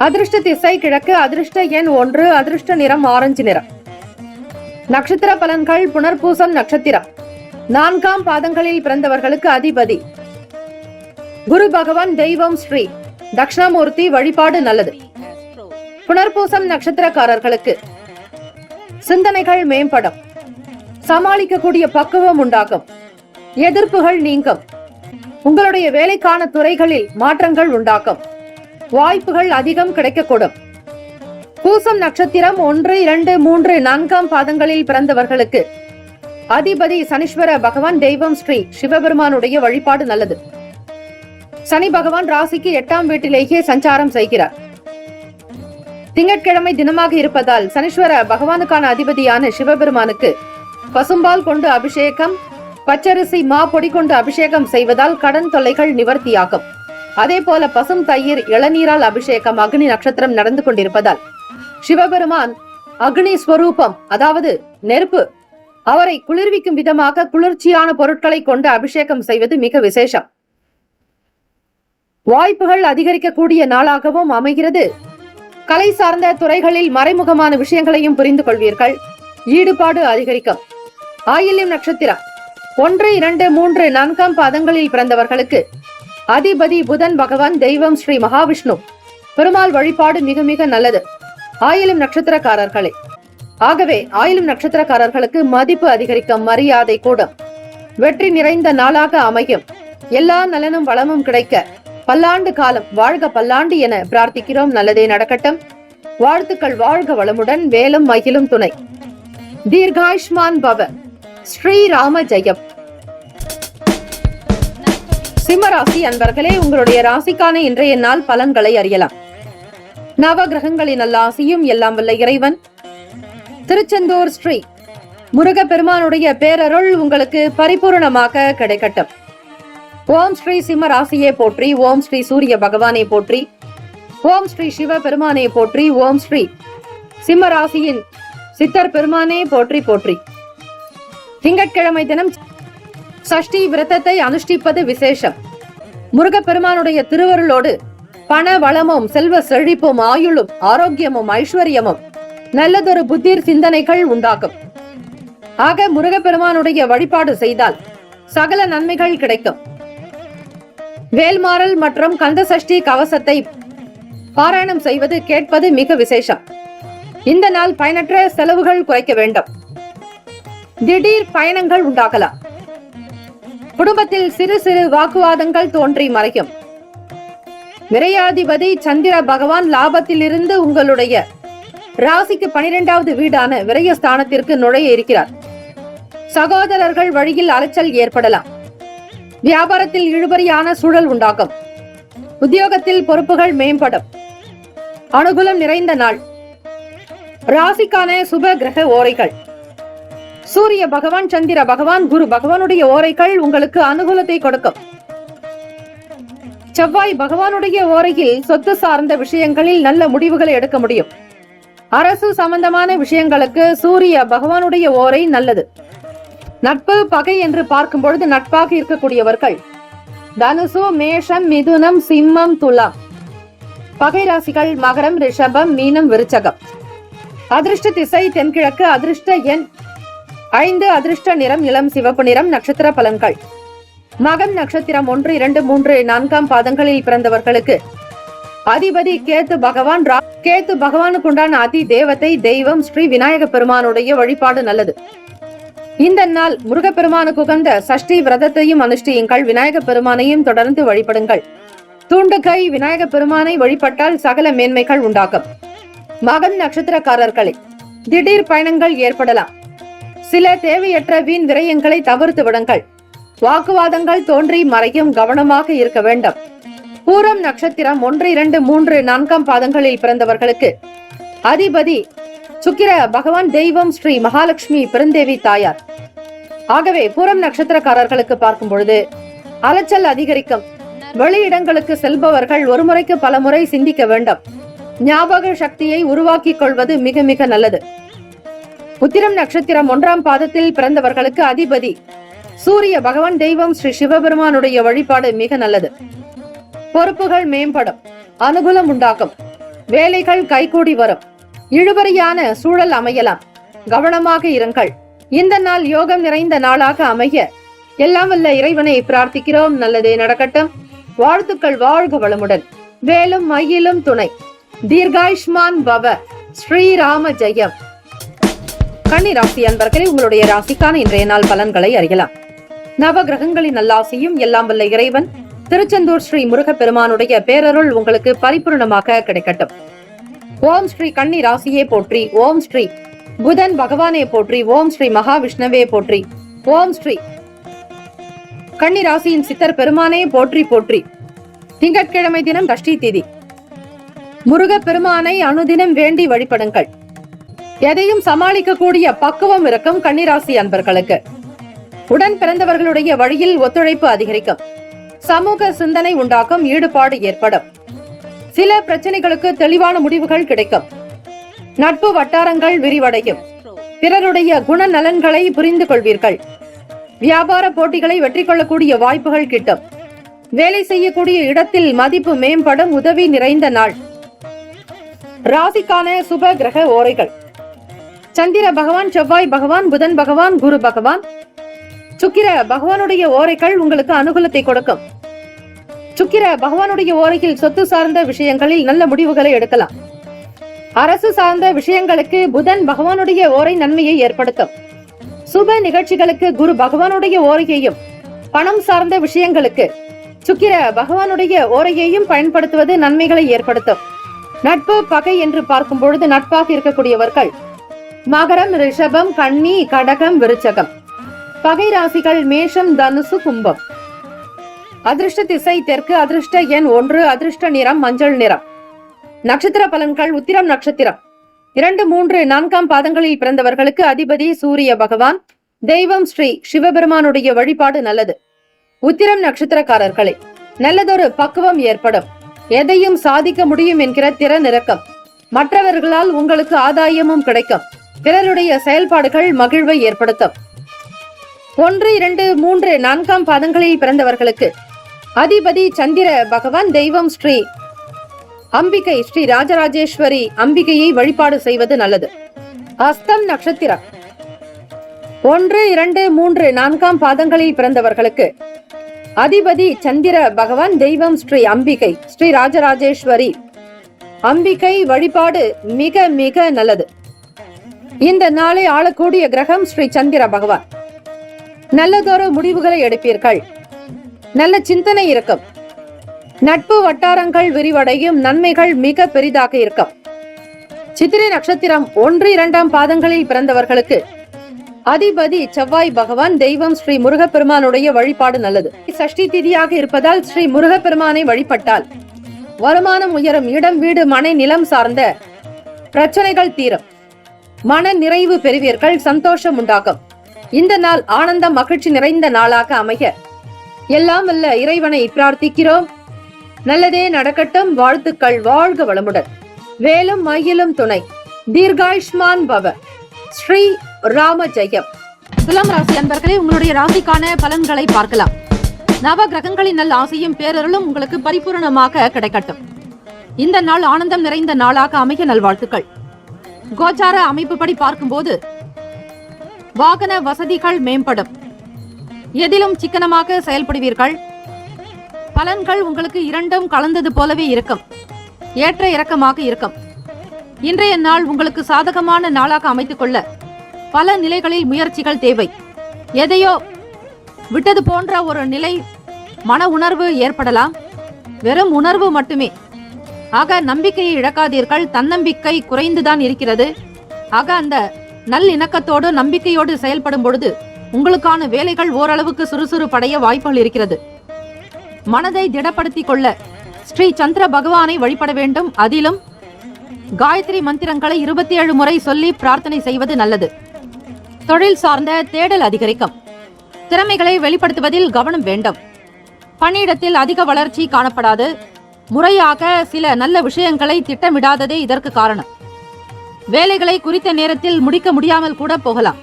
அதிர்ஷ்ட திசை கிழக்கு. அதிர்ஷ்ட எண் 1. அதிர்ஷ்ட நிறம் ஆரஞ்சு நிறம். நட்சத்திர பலன்கள். புனர்பூசம் நட்சத்திரம் 4ஆம் பாதங்களில் பிறந்தவர்களுக்கு அதிபதி குரு பகவான், தெய்வம் ஸ்ரீ தட்சிணாமூர்த்தி, வழிபாடு நல்லது. புனர்பூசம் நட்சத்திரக்காரர்களுக்கு சிந்தனைகள் மேம்படும், சமாளிக்கக்கூடிய பக்குவம் உண்டாகும், எதிர்ப்புகள் நீங்கும், உங்களுடைய வேலைக்கான துறைகளில் மாற்றங்கள் உண்டாகும், வாய்ப்புகள் அதிகம் கிடைக்கக்கூடும். பூசம் நட்சத்திரம் 1, 2, 3, 4ஆம் பாதங்களில் பிறந்தவர்களுக்கு அதிபதி சனீஸ்வர பகவான், தெய்வம் ஸ்ரீ சிவபெருமானுடைய வழிபாடு நல்லது. சனி பகவான் ராசிக்கு 8ஆம் வீட்டிலேயே சஞ்சாரம் செய்கிறார். திங்கட்கிழமை தினமாக இருப்பதால் சனீஸ்வர பகவானுக்கான அதிபதியான சிவபெருமானுக்கு பசும்பால் கொண்டு அபிஷேகம், பச்சரிசி மா பொடி கொண்டு அபிஷேகம் செய்வதால் கடன் தொல்லைகள் நிவர்த்தியாகும். அதே போல பசும் தயிர், இளநீரால் அபிஷேகம். அக்னி நட்சத்திரம் நடந்து கொண்டிருப்பதால் சிவபெருமான் அக்னி ஸ்வரூபம், அதாவது நெருப்பு, அவரை குளிர்விக்கும் விதமாக குளிர்ச்சியான பொருட்களை கொண்டு அபிஷேகம் செய்வது மிக விசேஷம். வாய்ப்புகள் அதிகரிக்கக்கூடிய நாளாகவும் அமைகிறது. கலை சார்ந்த துறைகளில் மறைமுகமான விஷயங்களையும் புரிந்து கொள்வீர்கள். ஈடுபாடு அதிகரிக்கும். ஆயில்யம் நட்சத்திரம் 1, 2, 3, 4ஆம் பாதங்களில் பிறந்தவர்களுக்கு அதிபதி புதன் பகவான், தெய்வம் ஸ்ரீ மகாவிஷ்ணு, பெருமாள் வழிபாடு மிக மிக நல்லது. ஆயில்யம் நட்சத்திரக்காரர்களே, ஆகவே ஆயில்யம் நட்சத்திரக்காரர்களுக்கு மதிப்பு அதிகரிக்கும், மரியாதை கூடும், வெற்றி நிறைந்த நாளாக அமையும். எல்லா நலனும் வளமும் கிடைக்க பல்லாண்டு காலம் வாழ்க பல்லாண்டு என பிரார்த்திக்கிறோம். நல்லதே நடக்கட்டும். வாழ்த்துக்கள். வாழ்க வளமுடன். வேலும் மகிழும் துணை. தீர்காயுஷ்மான் பவ. ஸ்ரீராம ஜெயம். சிம்மராசி அன்பர்களே, உங்களுடைய ராசிக்கான இன்றைய நாள் பலன்களை அறியலாம். நவ கிரகங்களின் நல்லாசியும் எல்லாம் வல்ல இறைவன் திருச்செந்தூர் ஸ்ரீ முருக பெருமானுடைய பேரருள் உங்களுக்கு பரிபூர்ணமாக கிடைக்கட்டும். ஓம் ஸ்ரீ சிம்ம ராசியே போற்றி. ஓம் ஸ்ரீ சூரிய பகவானே போற்றி. ஓம் ஸ்ரீ சிவ பெருமானே போற்றி. ஓம் ஸ்ரீ சிம்ம ராசியின் சித்தர் பெருமானே போற்றி போற்றி. திங்கட்கிழமை தினம் சஷ்டி விரதத்தை அனுஷ்டிப்பது விசேஷம். முருகப்பெருமானுடைய திருவருளோடு பண வளமும், செல்வ செழிப்பும், ஆயுளும், ஆரோக்கியமும், ஐஸ்வர்யமும், நல்லதொரு புத்திர் சிந்தனைகள் உண்டாகும். ஆக முருகப்பெருமானுடைய வழிபாடு செய்தால் சகல நன்மைகள் கிடைக்கும். வேல்மாறல் மற்றும் கந்த சஷ்டி கவசத்தை பாராயணம் செய்வது, கேட்பது மிக விசேஷம். இந்த நாள் பயனற்ற செலவுகள் குறைக்க வேண்டும். திடீர் பயணங்கள் உண்டாகலாம். குடும்பத்தில் சிறு சிறு வாக்குவாதங்கள் தோன்றி மறையும். விரையாதிபதி சந்திர பகவான் லாபத்தில் இருந்து உங்களுடைய ராசிக்கு 12வது வீடான விரயஸ்தானத்திற்கு நுழைய இருக்கிறார். சகோதரர்கள் வழியில் அலைச்சல் ஏற்படலாம். வியாபாரத்தில் இழுபறியான சூழல் உண்டாகும். உத்தியோகத்தில் பொறுப்புகள் மேம்படும். அனுகூலம் நிறைந்த நாள். ராசிக்கான சுப கிரக ஓரைகள். சூரிய பகவான், சந்திர பகவான், குரு பகவானுடைய ஓரைகள் உங்களுக்கு அனுகூலத்தை கொடுக்கும். செவ்வாய் பகவானுடைய ஓரையில் சொத்து சார்ந்த விஷயங்களில் நல்ல முடிவுகளை எடுக்க முடியும். அரசு சம்பந்தமான விஷயங்களுக்கு சூரிய பகவானுடைய ஓரை நல்லது. நட்பு பகை என்று பார்க்கும் பொழுது நட்பாக இருக்கக்கூடியவர்கள் தனுசு, மேஷம், மிதுனம், சிம்மம், துலாம். பகை ராசிகள் மகரம், ரிஷபம், மீனம், விருச்சகம். அதிர்ஷ்ட திசை தென்கிழக்கு. அதிர்ஷ்ட எண் 5. அதிர்ஷ்ட நிறம் இளம் சிவப்பு நிறம். நட்சத்திர பலன்கள். மகம் நட்சத்திரம் 1, 2, 3, 4ஆம் பாதங்களில் பிறந்தவர்களுக்கு அதிபதி கேத்து பகவான். கேத்து பகவானுக்கு உண்டான அதி தேவத்தை தெய்வம் ஸ்ரீ விநாயக பெருமானுடைய வழிபாடு நல்லது. இந்த நாள் முருகப்பெருமானுக்கு உகந்த சஷ்டி விரதத்தையும் அனுஷ்டியுங்கள். விநாயக பெருமானையும் தொடர்ந்து வழிபடுங்கள். தூண்டுகை விநாயக பெருமானை வழிபட்டால் சகல மேன்மைகள் உண்டாகும். மகன் நட்சத்திரக்காரர்களே, திடீர் பயணங்கள் ஏற்படலாம். சில தேவையற்ற வீண் விரயங்களை தவிர்த்து விடுங்கள். வாக்குவாதங்கள் தோன்றி மறையும். கவனமாக இருக்க வேண்டும். பூரம் நட்சத்திரம் 1, 2, 3, 4ஆம் பாதங்களில் பிறந்தவர்களுக்கு அதிபதி சுக்கிர பகவான், தெய்வம் ஸ்ரீ மகாலட்சுமி பெருந்தேவி தாயார். ஆகவே பூரம் நட்சத்திரக்காரர்களுக்கு பார்க்கும் பொழுது அலைச்சல் அதிகரிக்கும். வெளியிடங்களுக்கு செல்பவர்கள் ஒரு முறைக்கு பல முறை சிந்திக்க வேண்டும். ஞாபக சக்தியை உருவாக்கிக் கொள்வது மிக மிக நல்லது. உத்திரம் நட்சத்திரம் 1ஆம் பாதத்தில் பிறந்தவர்களுக்கு அதிபதி சூரிய பகவான், தெய்வம் ஸ்ரீ சிவபெருமானுடைய வழிபாடு மிக நல்லது. பொறுப்புகள் மேம்படும். அனுகூலம் உண்டாகும். வேலைகள் கைகூடி வரும். இழுபறியான சூழல் அமையலாம். கவனமாக இருங்கள். இந்த நாள் யோகம் நிறைந்த நாளாக அமைய எல்லாம் வல்ல இறைவனை பிரார்த்திக்கிறோம். நல்லதே நடக்கட்டும். வாழ்த்துக்கள். வாழ்க வளமுடன். வேலும் மயிலும் துணை. தீர்காயுஷ்மான் பவ. ஸ்ரீராம ஜெயம். கன்னி ராசி அன்பர்களே, உங்களுடைய ராசிக்கான இன்றைய நாள் பலன்களை அறியலாம். நவ கிரகங்களின் நல்லாசியும் எல்லாம் வல்ல இறைவன் திருச்செந்தூர் ஸ்ரீ முருகப்பெருமானுடைய பேரருள் உங்களுக்கு பரிபூர்ணமாக கிடைக்கட்டும். ஓம் ஸ்ரீ கன்னி ராசியே போற்றி. ஓம் ஸ்ரீ புதன் பகவானே போற்றி. ஓம் ஸ்ரீ மகாவிஷ்ணுவே போற்றி. ஓம் ஸ்ரீ கன்னி ராசியின் சித்தர் பெருமானே போற்றி போற்றி. திங்கட்கிழமை தினம் கஷ்டி திதி. முருகப் பெருமானை அனுதினம் வேண்டி வழிபடுங்கள். எதையும் சமாளிக்கக்கூடிய பக்குவம் இருக்கும் கன்னிராசி அன்பர்களுக்கு. உடன் பிறந்தவர்களுடைய வழியில் ஒத்துழைப்பு அதிகரிக்கும். சமூக சிந்தனை உண்டாக்கும். ஈடுபாடு ஏற்படும். சில பிரச்சனைகளுக்கு தெளிவான முடிவுகள் கிடைக்கும். நட்பு வட்டாரங்கள் விரிவடையும். பிறருடைய குணநலன்களை புரிந்து கொள்வீர்கள். வியாபார போட்டிகளை வெற்றி கொள்ளக்கூடிய வாய்ப்புகள் கிட்டும். வேலை செய்யக்கூடிய இடத்தில் மதிப்பு மேம்படும். உதவி நிறைந்த நாள். ராசிக்கான சுப கிரக ஓரைகள். சந்திர பகவான், செவ்வாய் பகவான், புதன் பகவான், குரு பகவான், சுக்கிர பகவானுடைய ஓரைகள் உங்களுக்கு அனுகூலத்தை கொடுக்கும். சுக்கிர பகவானுடைய ஓரையில் சொத்து சார்ந்த விஷயங்களில் நல்ல முடிவுகளை எடுக்கலாம். அரசு சார்ந்த விஷயங்களுக்கு புதன் பகவானுடைய ஓரை நன்மையை ஏற்படுத்தும். சுப நிகழ்ச்சிகளுக்கு குரு பகவானுடைய ஓரையையும், பணம் சார்ந்த விஷயங்களுக்கு சுக்கிர பகவானுடைய ஓரையையும் பயன்படுத்துவது நன்மைகளை ஏற்படுத்தும். நட்பு பகை என்று பார்க்கும் பொழுது நட்பாக இருக்கக்கூடியவர்கள் மகரம், ரிஷபம், கன்னி, கடகம், விருச்சகம். பகை ராசிகள் மேஷம், தனுசு, கும்பம். அதிர்ஷ்ட திசை தெற்கு. அதிர்ஷ்ட எண் 1. அதிர்ஷ்ட நிறம் மஞ்சள் நிறம். நட்சத்திர பலன்கள். உத்திரம் நட்சத்திரம் 2, 3, 4 பாதங்களில் பிறந்தவர்களுக்கு அதிபதி சூரிய பகவான். தெய்வம் ஸ்ரீ சிவபெருமானுடைய வழிபாடு நல்லது. உத்திரம் நட்சத்திரக்காரர்களே, நல்லதொரு பக்குவம் ஏற்படும். எதையும் சாதிக்க முடியும் என்கிற திறன் இருக்கும். மற்றவர்களால் உங்களுக்கு ஆதாயமும் கிடைக்கும். பிறருடைய செயல்பாடுகள் மகிழ்வை ஏற்படுத்தும். 1, 2, 3, 4 பாதங்களில் பிறந்தவர்களுக்கு அதிபதி சந்திர பகவான். தெய்வம் ஸ்ரீ அம்பிகை, ஸ்ரீ ராஜராஜேஸ்வரி அம்பிகையை வழிபாடு செய்வது நல்லது. அஸ்தம் நட்சத்திரம் 1, 2, 3, 4 பாதங்களில் பிறந்தவர்களுக்கு அதிபதி சந்திர பகவான். தெய்வம் ஸ்ரீ அம்பிகை, ஸ்ரீ ராஜராஜேஸ்வரி அம்பிகை வழிபாடு மிக மிக நல்லது. இந்த நாளை ஆளக்கூடிய கிரகம் ஸ்ரீ சந்திர பகவான். நல்லதொரு முடிவுகளை எடுப்பீர்கள். நல்ல சிந்தனை இருக்கும். நட்பு வட்டாரங்கள் விரிவடையும். நன்மைகள் மிக பெரிதாக இருக்கும். சித்திரை நட்சத்திரம் 1, 2 பாதங்களில் பிறந்தவர்களுக்கு அதிபதி செவ்வாய் பகவான். தெய்வம் ஸ்ரீ முருகப்பெருமானுடைய வழிபாடு நல்லது. சஷ்டி திதியாக இருப்பதால் ஸ்ரீ முருகப்பெருமானை வழிபட்டால் வருமானம் உயரும். இடம், வீடு, மனை, நிலம் சார்ந்த பிரச்சனைகள் தீரும். மன நிறைவு பெறுவீர்கள். சந்தோஷம் உண்டாகும். இந்த நாள் ஆனந்தம் மகிழ்ச்சி நிறைந்த நாளாக அமைய எல்லாம் வல்ல இறைவனை பிரார்த்திக்கிறோம். நல்லதே நடக்கட்டும். வாழ்த்துக்கள். வாழ்க வளமுடன். வேலும் மயிலும் துணை. தீர்காயுஷ்மான் பவ. ஸ்ரீ ராம ஜெயம். துலாம் ராசி அன்பர்களே, உங்களுடைய ராசிக்கான பலன்களை பார்க்கலாம். நவ கிரகங்களின் நல்ல ஆசையும் பேரருளும் உங்களுக்கு பரிபூரணமாக கிடைக்கட்டும். இந்த நாள் ஆனந்தம் நிறைந்த நாளாக அமைய நல்வாழ்த்துக்கள். கோச்சார அமைப்புப்படி பார்க்கும்போது வாகன வசதிகள் மேம்படும். எதிலும் சிக்கனமாக செயல்படுவீர்கள். பலன்கள் உங்களுக்கு இரண்டும் கலந்தது போலவே இருக்கும். ஏற்ற இறக்கமாக இருக்கும். இன்றைய நாள் உங்களுக்கு சாதகமான நாளாக அமைத்துக் கொள்ள பல நிலைகளில் முயற்சிகள் தேவை. எதையோ விட்டது போன்ற ஒரு நிலை, மன உணர்வு ஏற்படலாம். வெறும் உணர்வு மட்டுமே. ஆக நம்பிக்கையை இழக்காதீர்கள். தன்னம்பிக்கை குறைந்துதான் இருக்கிறது. ஆக அந்த நல்லிணக்கத்தோடு நம்பிக்கையோடு செயல்படும் பொழுது உங்களுக்கான வேலைகள் ஓரளவுக்கு சுறுசுறுப்படைய வாய்ப்புகள் இருக்கிறது. மனதை திடப்படுத்திக் கொள்ள ஸ்ரீ சந்திர பகவானை வழிபட வேண்டும். அதிலும் காயத்ரி மந்திரங்களை 27 முறை சொல்லி பிரார்த்தனை செய்வது நல்லது. தொழில் சார்ந்த தேடல் அதிகரிக்கும். திறமைகளை வெளிப்படுத்துவதில் கவனம் வேண்டும். பணியிடத்தில் அதிக வளர்ச்சி காணப்படாது. முறையாக சில நல்ல விஷயங்களை திட்டமிடாததே இதற்கு காரணம். வேலைகளை குறித்த நேரத்தில் முடிக்க முடியாமல் கூட போகலாம்.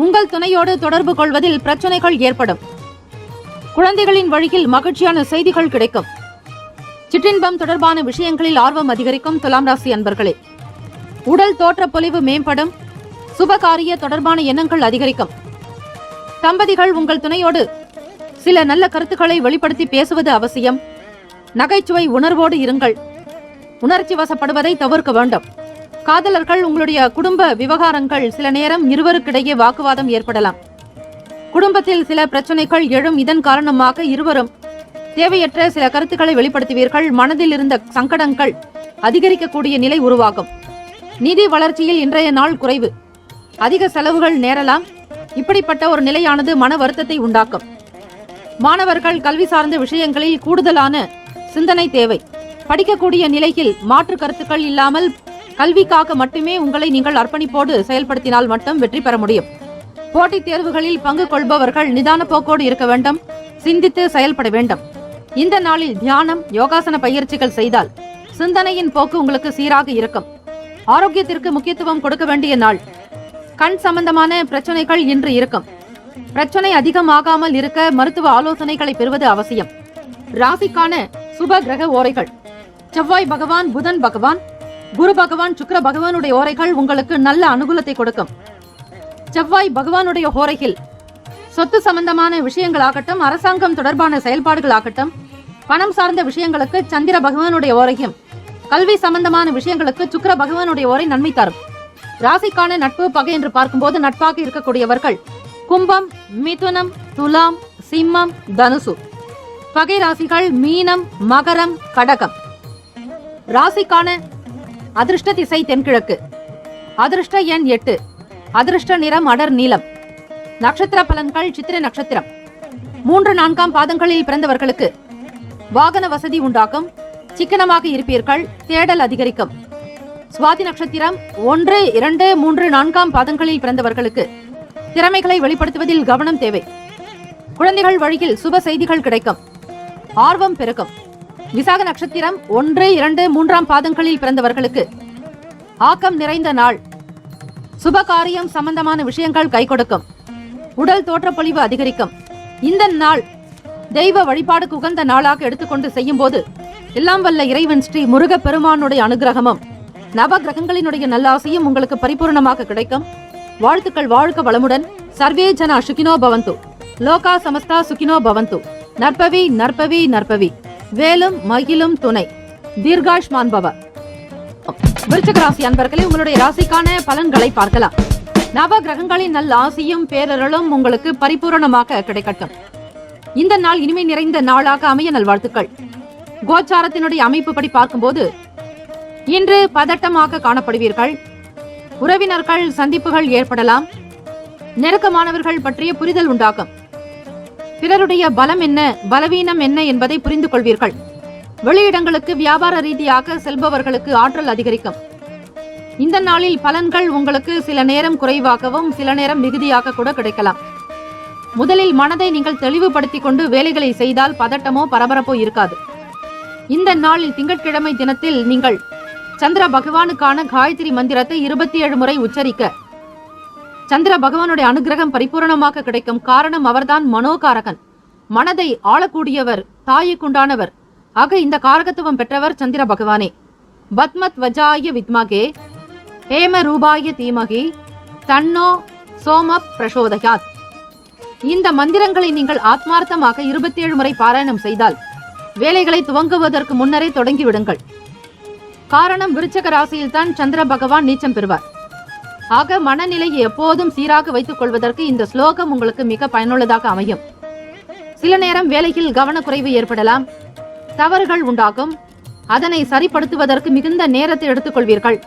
உங்கள் துணையோடு தொடர்பு கொள்வதில் பிரச்சனைகள் ஏற்படும். குழந்தைகளின் வழியில் மகிழ்ச்சியான செய்திகள் கிடைக்கும். சிற்றின்பம் தொடர்பான விஷயங்களில் ஆர்வம் அதிகரிக்கும். துலாம் ராசி அன்பர்களே, உடல் தோற்ற பொலிவு மேம்படும். சுபகாரிய தொடர்பான எண்ணங்கள் அதிகரிக்கும். தம்பதிகள் உங்கள் துணையோடு சில நல்ல கருத்துக்களை வெளிப்படுத்தி பேசுவது அவசியம். நகைச்சுவை உணர்வோடு இருங்கள். உணர்ச்சி வசப்படுவதை தவிர்க்க வேண்டும். காதலர்கள் உங்களுடைய குடும்ப விவகாரங்கள் சில நேரம் இருவருக்கிடையே வாக்குவாதம் ஏற்படலாம். குடும்பத்தில் சில பிரச்சனைகள் எழும். இதன் காரணமாக இருவரும் தேவையற்ற சில கருத்துக்களை வெளிப்படுத்துவீர்கள். மனதில் இருந்த சங்கடங்கள் அதிகரிக்கக்கூடிய நிலை உருவாகும். நிதி வளர்ச்சியில் இன்றைய நாள் குறைவு. அதிக செலவுகள் நேரலாம். இப்படிப்பட்ட ஒரு நிலையானது மன வருத்தத்தை உண்டாக்கும். மாணவர்கள் கல்வி சார்ந்த விஷயங்களில் கூடுதலான சிந்தனை தேவை. படிக்கக்கூடிய நிலையில் மாற்று கருத்துக்கள் இல்லாமல் கல்விக்காக மட்டுமே உங்களை நீங்கள் அர்ப்பணிப்போடு செயல்படுத்தினால் மட்டும் வெற்றி பெற முடியும். போட்டித் தேர்வுகளில் பங்கு கொள்பவர்கள் நிதான போக்கோடு இருக்க வேண்டும். சிந்தித்து செயல்பட வேண்டும். இந்த நாளில் தியானம், யோகாசன பயிற்சிகள் செய்தால் சிந்தனையின் போக்கு உங்களுக்கு சீராக இருக்கும். ஆரோக்கியத்திற்கு முக்கியத்துவம் கொடுக்க வேண்டிய நாள். கண் சம்பந்தமான பிரச்சனைகள் இன்று இருக்கும். பிரச்சனை அதிகமாகாமல் இருக்க மருத்துவ ஆலோசனைகளை பெறுவது அவசியம். ராசிக்கான சுப கிரக ஓரைகள். செவ்வாய் பகவான், புதன் பகவான், குரு பகவான், சுக்கிர பகவானுடைய ஓரைகள் உங்களுக்கு நல்ல அனுகூலத்தை கொடுக்கும். செவ்வாய் பகவானுடைய ஓரையில் சொத்து சம்பந்தமான விஷயங்களாகட்டும், அரசாங்கம் தொடர்பான செயல்பாடுகளாகட்டும், பணம் சார்ந்த விஷயங்களுக்கு சந்திர பகவானுடைய ஓரையும், கல்வி சம்பந்தமான விஷயங்களுக்கு சுக்கிர பகவானுடைய ஓரை நன்மை தரும். ராசிக்கான நட்பு பகை என்று பார்க்கும்போது நட்பாக இருக்கக்கூடியவர்கள் கும்பம், மிதுனம், துலாம், சிம்மம், தனுசு. பகை ராசிகள் மீனம், மகரம், கடகம். ராசிக்கான அதிர்ஷ்ட திசை தென்கிழக்கு. அதிர்ஷ்ட எண் 8. அதிர்ஷ்ட நிறம் அடர் நீலம். நட்சத்திர பலன்கள். சித்திரை நட்சத்திரம் 3-4 பாதங்களில் பிறந்தவர்களுக்கு வாகன வசதி உண்டாகும். சிக்கனமாக இருப்பீர்கள். தேடல் அதிகரிக்கும். சுவாதி நட்சத்திரம் 1, 2, 3, 4 பாதங்களில் பிறந்தவர்களுக்கு திறமைகளை வெளிப்படுத்துவதில் கவனம் தேவை. குழந்தைகள் வழியில் சுப செய்திகள் கிடைக்கும். ஆர்வம் பெருக்கும். விசாக நட்சத்திரம் 1, 2, 3 பாதங்களில் பிறந்தவர்களுக்கு ஆக்கம் நிறைந்த நாள். சுபகாரியம் சம்பந்தமான விஷயங்கள் கை கொடுக்கும். உடல் தோற்றப்பொழிவு அதிகரிக்கும். இந்த நாள் தெய்வ வழிபாடுக்கு உகந்த நாளாக எடுத்துக்கொண்டு செய்யும் போது எல்லாம் வல்ல இறைவன் ஸ்ரீ முருக பெருமானுடைய அனுகிரகமும் நவ கிரகங்களினுடைய நல்லாசையும் உங்களுக்கு பரிபூர்ணமாக கிடைக்கும். வாழ்த்துக்கள். வாழ்க வளமுடன். சர்வே ஜனா சுகினோ பவந்து. லோகா சமஸ்தா சுகினோ பவந்து. நற்பவி நற்பவி நற்பவி. வேலும் மகிழும் துணை. தீர்காஷ்மான் பவ. விருச்சிக ராசி அன்பர்களே, உங்களுடைய ராசிக்கான பலன்களை பார்க்கலாம். நவ கிரகங்களின் நல்ல ஆசையும் பேரருளும் உங்களுக்கு பரிபூரணமாக கிடைக்கட்டும். இந்த நாள் இனிமை நிறைந்த நாளாக அமைய நல்வாழ்த்துக்கள். கோச்சாரத்தினுடைய அமைப்பு படி பார்க்கும்போது இன்று பதட்டமாக காணப்படுவீர்கள். உறவினர்கள் சந்திப்புகள் ஏற்படலாம். நெருக்கமானவர்கள் பற்றிய புரிதல் உண்டாகும். பிறருடைய பலம் என்ன, பலவீனம் என்ன என்பதை புரிந்து கொள்வீர்கள். வெளியிடங்களுக்கு வியாபார ரீதியாக செல்பவர்களுக்கு ஆற்றல் அதிகரிக்கும். இந்த நாளில் பலன்கள் உங்களுக்கு சில நேரம் குறைவாகவும் சில நேரம் மிகுதியாக கூட கிடைக்கலாம். முதலில் மனதை நீங்கள் தெளிவுபடுத்திக் கொண்டு வேலைகளை செய்தால் பதட்டமோ பரபரப்போ இருக்காது. இந்த நாளில் திங்கட்கிழமை தினத்தில் நீங்கள் சந்திர பகவானுக்கான காயத்ரி மந்திரத்தை 27 முறை உச்சரிக்க சந்திர பகவானுடைய அனுகிரகம் பரிபூரணமாக கிடைக்கும். காரணம், அவர்தான் மனோகாரகன், மனதை ஆளக்கூடியவர், தாயுக்குண்டானவர். ஆக இந்த காரகத்துவம் பெற்றவர் சந்திர பகவானே. பத்மத் வஜாய வித்மகே ஹேம ரூபாய தீமகி தன்னோ சோம பிரசோதயாத். இந்த மந்திரங்களை நீங்கள் ஆத்மார்த்தமாக 27 முறை பாராயணம் செய்தால் வேலைகளை துவங்குவதற்கு முன்னரே தொடங்கிவிடுங்கள். காரணம், விருச்சக ராசியில் தான் சந்திர பகவான் நீச்சம் பெறுவார். ஆக மனநிலையை எப்போதும் சீராக வைத்துக் கொள்வதற்கு இந்த ஸ்லோகம் உங்களுக்கு மிக பயனுள்ளதாக அமையும். சில நேரம் வேலையில் கவனக்குறைவு ஏற்படலாம். தவறுகள் உண்டாகும். அதனை சரிப்படுத்துவதற்கு மிகுந்த நேரத்தை எடுத்துக்கொள்வீர்கள்.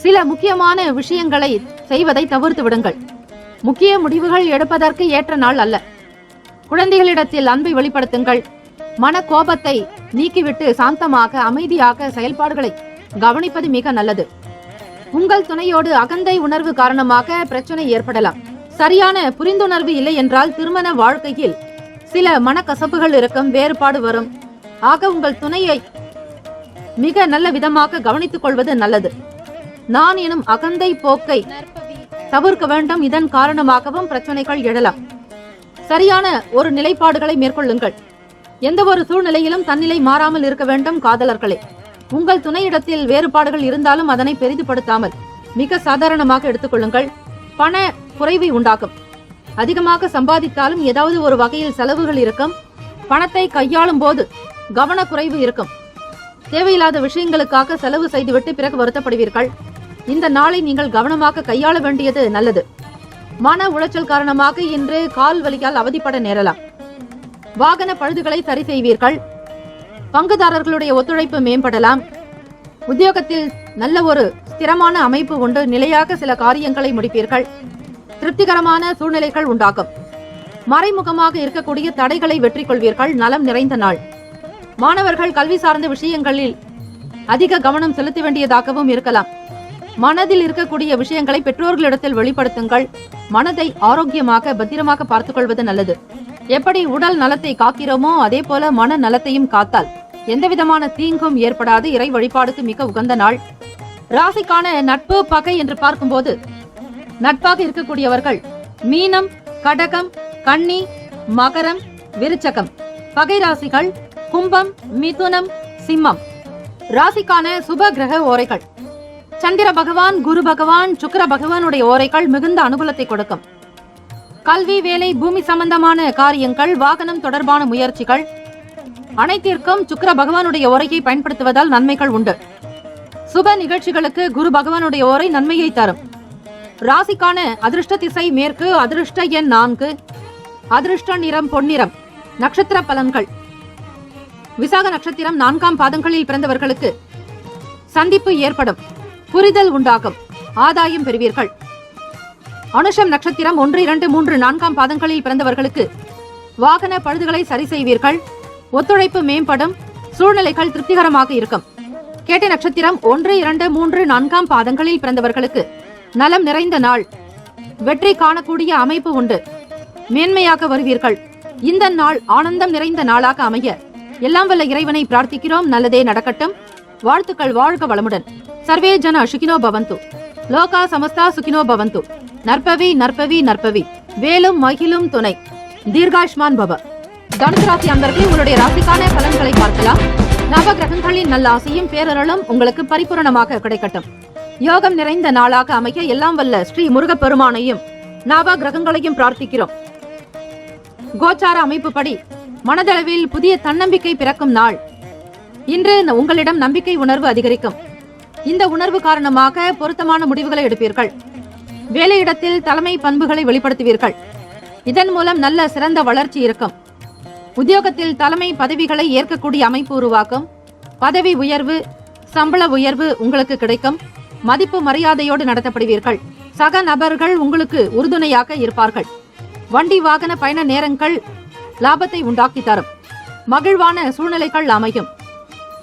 சில முக்கியமான விஷயங்களை செய்வதை தவிர்த்து விடுங்கள். முக்கிய முடிவுகள் எடுப்பதற்கு ஏற்ற நாள் அல்ல. குழந்தைகளிடத்தில் அன்பை வெளிப்படுத்துங்கள். மன கோபத்தை நீக்கிவிட்டு சாந்தமாக அமைதியாக செயல்பாடுகளை கவனிப்பது மிக நல்லது. உங்கள் துணையோடு அகந்தை உணர்வு காரணமாக பிரச்சனை ஏற்படலாம். சரியான புரிந்துணர்வு இல்லை என்றால் திருமண வாழ்க்கையில் சில மனக்கசப்புகள் இருக்கும், வேறுபாடு வரும். ஆக உங்கள் துணையை மிக நல்ல விதமாக கவனித்துக் கொள்வது நல்லது. நான் எனும் அகந்தை போக்கை தவிர்க்க வேண்டும். இதன் காரணமாகவும் பிரச்சனைகள் எழலாம். சரியான ஒரு நிலைப்பாடுகளை மேற்கொள்ளுங்கள். எந்த ஒரு சூழ்நிலையிலும் தன்னிலை மாறாமல் இருக்க வேண்டும். காதலர்களே, உங்கள் துணையிடத்தில் வேறுபாடுகள் இருந்தாலும் அதனை பெரிதுபடுத்தாமல் மிக சாதாரணமாக எடுத்துக்கொள்ளுங்கள். பண குறைவை உண்டாக்கும். அதிகமாக சம்பாதித்தாலும் ஏதாவது ஒரு வகையில் செலவுகள் இருக்கும். பணத்தை கையாளும் போது கவனக்குறைவு இருக்கும். தேவையில்லாத விஷயங்களுக்காக செலவு செய்துவிட்டு பிறகு வருத்தப்படுவீர்கள். இந்த நாளை நீங்கள் கவனமாக கையாள வேண்டியது நல்லது. மன உளைச்சல் காரணமாக இன்று கால் வலியால் அவதிப்பட நேரலாம். வாகன பழுதுகளை சரி செய்வீர்கள். பங்குதாரர்களுடைய ஒத்துழைப்பு மேம்படலாம். உத்தியோகத்தில் நல்ல ஒரு ஸ்திரமான அமைப்பு உண்டு. நிலையாக சில காரியங்களை முடிப்பீர்கள். திருப்திகரமான சூழ்நிலைகள் உண்டாகும். மறைமுகமாக இருக்கக்கூடிய தடைகளை வெற்றி கொள்வீர்கள். நலம் நிறைந்த நாள். மாணவர்கள் கல்வி சார்ந்த விஷயங்களில் அதிக கவனம் செலுத்த வேண்டியதாகவும் இருக்கலாம். மனதில் இருக்கக்கூடிய விஷயங்களை பெற்றோர்களிடத்தில் வெளிப்படுத்துங்கள். மனதை ஆரோக்கியமாக பத்திரமாக பார்த்துக் கொள்வது நல்லது. எப்படி உடல் நலத்தை காக்கிறோமோ அதே போல மன நலத்தையும் காத்தால் எந்தவிதமான தீங்கும் ஏற்படாது. இறை வழிபாடுக்கு மிக உகந்த நாள். ராசிக்கான நட்பு பகை என்று பார்க்கும்போது நட்பாக இருக்கக்கூடியவர்கள் மீனம், கடகம், கன்னி, மகரம், விருச்சகம். பகை ராசிகள் கும்பம், மிதுனம், சிம்மம். ராசிக்கான சுப கிரக ஓரைகள் சந்திர பகவான், குரு பகவான், சுக்கிர பகவானுடைய ஓரைகள் மிகுந்த அனுகூலத்தை கொடுக்கும். கல்வி, வேலை, பூமி சம்பந்தமான காரியங்கள், வாகனம் தொடர்பான முயற்சிகள் அனைத்திற்கும் சுக்கிர பகவானுடைய ஓரையை பயன்படுத்துவதால் நன்மைகள் உண்டு. சுப நிகழ்ச்சிகளுக்கு குரு பகவானுடைய ஓரை நன்மையை தரும். ராசிக்கான அதிர்ஷ்ட திசை மேற்கு, அதிர்ஷ்ட எண் 4, அதிர்ஷ்ட நிறம் பொன்னிறம். நட்சத்திர பலன்கள். விசாக நட்சத்திரம் 4ஆம் பாதங்களில் பிறந்தவர்களுக்கு சந்திப்பு ஏற்படும். புரிதல் உண்டாகும். ஆதாயம் பெறுவீர்கள். அனுஷம் நட்சத்திரம் 1, 2, 3, 4ஆம் பாதங்களில் பிறந்தவர்களுக்கு வாகன பழுதுகளை சரி செய்வீர்கள். ஒத்துழைப்பு மேம்படும். சூழ்நிலைகள் திருப்திகரமாக இருக்கும். கேட்டை நட்சத்திரம் 1, 2, 3, 4ஆம் பாதங்களில் பிறந்தவர்களுக்கு நலம் நிறைந்த நாள். வெற்றி காணக்கூடிய அமைப்பு உண்டு. மேன்மையாக வருவீர்கள். இந்த நாள் ஆனந்தம் நிறைந்த நாளாக அமைய எல்லாம் வல்ல இறைவனை பிரார்த்திக்கிறோம். நல்லதே நடக்கட்டும். வாழ்த்துக்கள். வாழ்க வளமுடன். சர்வே ஜன சுகினோ பவந்து. லோகா சமஸ்தா சுகினோ பவந்து. நற்பவி நற்பவி நற்பவி. வேலும் மகிழும் துணை. தீர்காஷ்மான் பவ. தனுசு ராசி அன்பர்களே, உங்களுடைய ராசிக்கான பலன்களை பார்க்கலாம். நவ கிரகங்களின் நல்ல ஆசையும் பேரருளும் உங்களுக்கு பரிபூரணமாக கிடைக்கட்டும். யோகம் நிறைந்த நாளாக அமைய எல்லாம் வல்ல ஸ்ரீ முருகப்பெருமானையும் நவ கிரகங்களையும் பிரார்த்திக்கிறோம். கோச்சார அமைப்புப்படி மனதளவில் புதிய தன்னம்பிக்கை பிறக்கும் நாள். இன்று உங்களிடம் நம்பிக்கை உணர்வு அதிகரிக்கும். இந்த உணர்வு காரணமாக பொருத்தமான முடிவுகளை எடுப்பீர்கள். வேலையிடத்தில் தலைமை பண்புகளை வெளிப்படுத்துவீர்கள். இதன் மூலம் நல்ல சிறந்த வளர்ச்சி இருக்கும். உத்தியோகத்தில் தலைமை பதவிகளை ஏற்கக்கூடிய அமைப்பு உருவாக்கும். பதவி உயர்வு, சம்பள உயர்வு உங்களுக்கு கிடைக்கும். மதிப்பு மரியாதையோடு நடத்தப்படுவீர்கள். சக நபர்கள் உங்களுக்கு உறுதுணையாக இருப்பார்கள். வண்டி வாகன பயண நேரங்கள் லாபத்தை உண்டாக்கி தரும். மகிழ்வான சூழ்நிலைகள் அமையும்.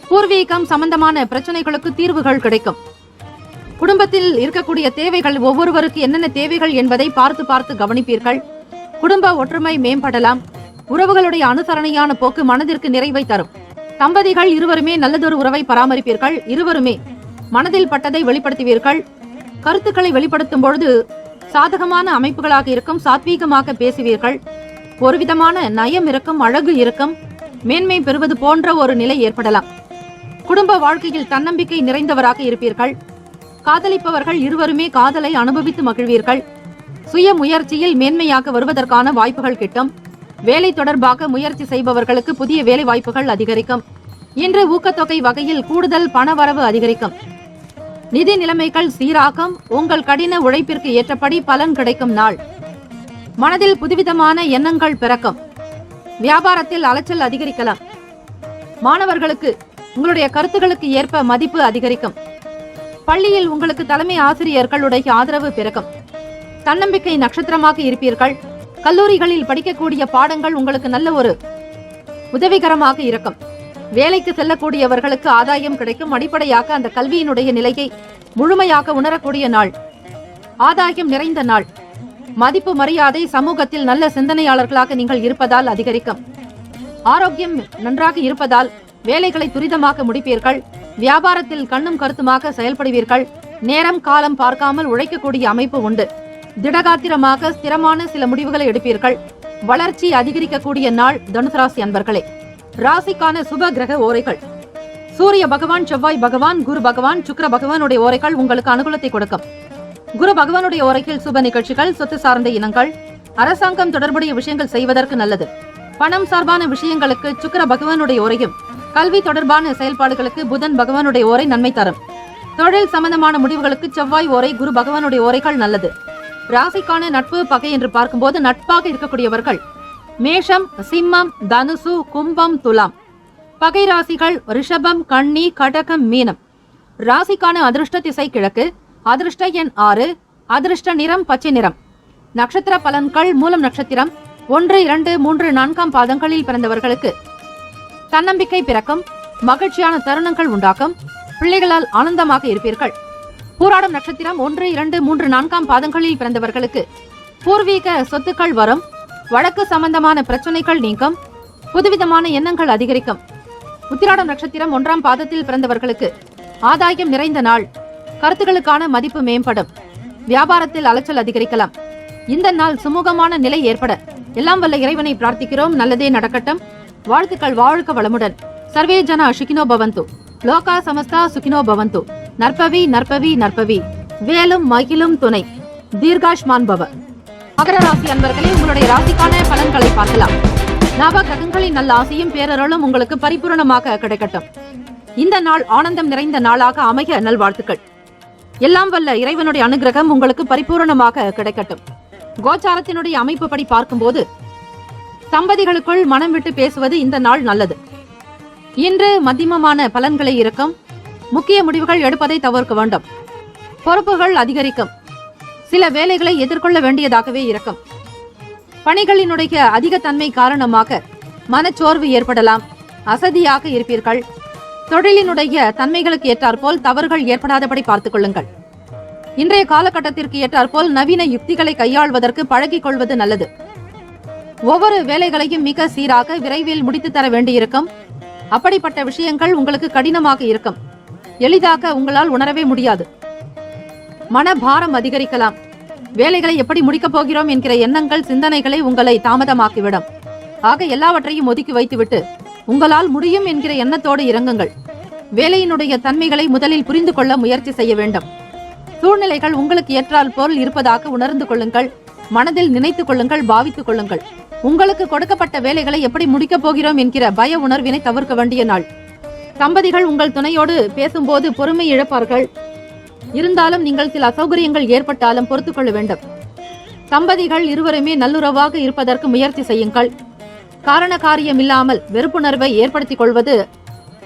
பூர்வீகம் சம்பந்தமான பிரச்சனைகளுக்கு தீர்வுகள் கிடைக்கும். குடும்பத்தில் இருக்கக்கூடிய தேவைகள், ஒவ்வொருவருக்கு என்னென்ன தேவைகள் என்பதை பார்த்து பார்த்து கவனிப்பீர்கள். குடும்ப ஒற்றுமை மேம்படலாம். உறவுகளுடைய அனுசரணையான போக்கு மனதிற்கு நிறைவை தரும். தம்பதிகள் இருவருமே நல்லதொரு உறவை பராமரிப்பீர்கள். இருவருமே மனதில் பட்டதை வெளிப்படுத்துவீர்கள். கருத்துக்களை வெளிப்படுத்தும் பொழுது சாதகமான அமைப்புகளாக இருக்கும். சாத்வீகமாக பேசுவீர்கள். ஒருவிதமான நயம் இருக்கும், அழகு இருக்கும். மேன்மை பெறுவது போன்ற ஒரு நிலை ஏற்படலாம். குடும்ப வாழ்க்கையில் தன்னம்பிக்கை நிறைந்தவராக இருப்பீர்கள். காதலிப்பவர்கள் இருவருமே காதலை அனுபவித்து மகிழ்வீர்கள். சுய முயற்சியில் மேன்மையாக வருவதற்கான வாய்ப்புகள் கிட்டும். வேலை தொடர்பாக முயற்சி செய்பவர்களுக்கு புதிய வேலை வாய்ப்புகள் அதிகரிக்கும். இன்று ஊக்கத்தொகை வகையில் கூடுதல் பணவரவு அதிகரிக்கும். நிதி நிலைமைகள் சீராகும். உங்கள் கடின உழைப்பிற்கு ஏற்றபடி பலன் கிடைக்கும் நாள். மனதில் புதுவிதமான எண்ணங்கள் பிறக்கும். வியாபாரத்தில் அலைச்சல் அதிகரிக்கலாம். மாணவர்களுக்கு உங்களுடைய கருத்துக்களுக்கு ஏற்ப மதிப்பு அதிகரிக்கும். பள்ளியில் உங்களுக்கு தலைமை ஆசிரியர்களுடைய ஆதரவு பிறக்கும். தன்னம்பிக்கை நட்சத்திரமாக இருப்பீர்கள். கல்லூரிகளில் படிக்கக்கூடிய பாடங்கள் உங்களுக்கு நல்ல ஒரு உதவிகரமாக இருக்கும். வேலைக்கு செல்லக்கூடியவர்களுக்கு ஆதாயம் கிடைக்கும். அடிப்படையாக அந்த கல்வியினுடைய நிலையை முழுமையாக உணரக்கூடிய நாள். ஆதாயம் நிறைந்த நாள். மதிப்பு மரியாதை சமூகத்தில் நல்ல சிந்தனையாளர்களாக நீங்கள் இருப்பதால் அதிகரிக்கும். ஆரோக்கியம் நன்றாக இருப்பதால் வேலைகளை துரிதமாக முடிப்பீர்கள். வியாபாரத்தில் கண்ணும் கருத்துமாக செயல்படுவீர்கள். நேரம் காலம் பார்க்காமல் உழைக்கக்கூடிய அமைப்பு உண்டு. திடகாத்திரமாக ஸ்திரமான சில முடிவுகளை எடுப்பீர்கள். வளர்ச்சி அதிகரிக்கக்கூடிய நாள் தனுசு ராசி அன்பர்களே. ராசிக்கான சுப கிரக ஓரைகள். சூரிய பகவான், செவ்வாய் பகவான், குரு பகவான், சுக்கிர பகவானுடைய ஓரைகள் உங்களுக்கு அனுகூலத்தை கொடுக்கும். குரு பகவானுடைய ஓரையில் சுப நிகழ்ச்சிகள், சொத்து சார்ந்த இனங்கள், அரசாங்கம் தொடர்புடைய விஷயங்கள் செய்வதற்கு நல்லது. பணம் சார்பான விஷயங்களுக்கு சுக்கிர பகவானுடைய ஓரையும், கல்வி தொடர்பான செயல்பாடுகளுக்கு புதன் பகவானுடைய ஓரை நன்மை தரும். தொழில் சம்பந்தமான முடிவுகளுக்கு செவ்வாய் ஓரை, குரு பகவானுடைய ஓரைகள் நல்லது. ராசிக்கான நட்பு பகை என்று பார்க்கும்போது நட்பாக இருக்கக்கூடியவர்கள் மேஷம், சிம்மம், தனுசு, கும்பம், துலாம். பகை ராசிகள் ரிஷபம், கன்னி, கடகம், மீனம். ராசிக்கான அதிர்ஷ்ட திசை கிழக்கு, அதிர்ஷ்ட எண் 6, அதிர்ஷ்ட நிறம் பச்சை நிறம். நட்சத்திர பலன்கள் மூலம் நட்சத்திரம் 1, 2, 3, 4 பாதங்களில் பிறந்தவர்களுக்கு தன்னம்பிக்கை பிறக்கும், மகிழ்ச்சியான தருணங்கள் உண்டாக்கும், பிள்ளைகளால் ஆனந்தமாக இருப்பீர்கள். பூராடம் நட்சத்திரம் 1, 2, 3, 4 பாதங்களில் பிறந்தவர்களுக்கு பூர்வீக சொத்துக்கள் வரும், வழக்கு சம்பந்தமான பிரச்சனைகள் நீங்கும், புதுவிதமான எண்ணங்கள் அதிகரிக்கும். உத்திராடம் நட்சத்திரம் 1 பாதத்தில் பிறந்தவர்களுக்கு ஆதாயம் நிறைந்த நாள், கருத்துக்களுக்கான மதிப்பு மேம்படும், வியாபாரத்தில் அலைச்சல் அதிகரிக்கலாம். இந்த நாள் சுமூகமான நிலை ஏற்பட எல்லாம் வல்ல இறைவனை பிரார்த்திக்கிறோம். நல்லதே நடக்கட்டும். வாழ்த்துக்கள். வாழ்க வளமுடன். சர்வே ஜன சுகினோ பவந்து, லோகா சமஸ்தா சுகினோ பவந்து. நற்பவி நற்பவி நற்பவி. வேலும் மகிழும் துணை. தீர்காஷ்மான் பவ. மகர ராசி அன்பர்களே, உங்களுடைய ராசிக்கான பலன்களை பார்க்கலாம். நவ கிரகங்களின் நல்ல ஆசையும் பேரருளும் உங்களுக்கு பரிபூரணமாக கிடைக்கட்டும். இந்த நாள் ஆனந்தம் நிறைந்த நாளாக அமைய நல்வாழ்த்துக்கள். எல்லாம் வல்ல இறைவனுடைய அனுகிரகம் உங்களுக்கு பரிபூரணமாக கிடைக்கட்டும். கோச்சாரத்தினுடைய அமைப்பு படி பார்க்கும்போது தம்பதிகளுக்குள் மனம் விட்டு பேசுவது இந்த நாள் நல்லது. இன்று மத்தியமமான பலன்களை இருக்கும். முக்கிய முடிவுகள் எடுப்பதை தவிர்க்க வேண்டும். பொறுப்புகள் அதிகரிக்கும். சில வேலைகளை எதிர்கொள்ள வேண்டியதாகவே இருக்கும். பணிகளினுடைய அதிக தன்மை காரணமாக மனச்சோர்வு ஏற்படலாம். அசதியாக இருப்பீர்கள். தொழிலினுடைய தன்மைகளுக்கு ஏற்றாற்போல் தவறுகள் ஏற்படாதபடி பார்த்துக் கொள்ளுங்கள். இன்றைய காலகட்டத்திற்கு ஏற்றாற்போல் நவீன யுக்திகளை கையாள்வதற்கு பழகிக் கொள்வது நல்லது. ஒவ்வொரு வேலைகளையும் மிக சீராக விரைவில் முடித்து தர வேண்டியிருக்கும். அப்படிப்பட்ட விஷயங்கள் உங்களுக்கு கடினமாக இருக்கும். எளிதாக உங்களால் உணரவே முடியாது. மனபாரம் அதிகரிக்கலாம். வேலைகளை எப்படி முடிக்கப் போகிறோம் என்கிற எண்ணங்கள், சிந்தனைகளை உங்களை தாமதமாக்கிவிடும். ஆக எல்லாவற்றையும் ஒதுக்கி வைத்துவிட்டு உங்களால் முடியும் என்கிற எண்ணத்தோடு இறங்குங்கள். வேலையினுடைய தன்மைகளை முதலில் புரிந்து கொள்ள முயற்சி செய்ய வேண்டும். சூழ்நிலைகள் உங்களுக்கு ஏற்றால் போல் இருப்பதாக உணர்ந்து கொள்ளுங்கள். மனதில் நினைத்துக் கொள்ளுங்கள், பாவித்துக் கொள்ளுங்கள். உங்களுக்கு கொடுக்கப்பட்ட வேலைகளை எப்படி முடிக்கப் போகிறோம் என்கிற பய உணர்வினை தவிர்க்க வேண்டிய நாள். தம்பதிகள் உங்கள் துணையோடு பேசும்போது பொறுமை இழப்பார்கள். இருந்தாலும் நீங்கள் சில அசௌகரியங்கள் ஏற்பட்டாலும் பொறுத்துக் கொள்ள வேண்டும். தம்பதிகள் இருவருமே நல்லுறவாக இருப்பதற்கு முயற்சி செய்யுங்கள். காரண காரியம் இல்லாமல் வெறுப்புணர்வை ஏற்படுத்திக் கொள்வது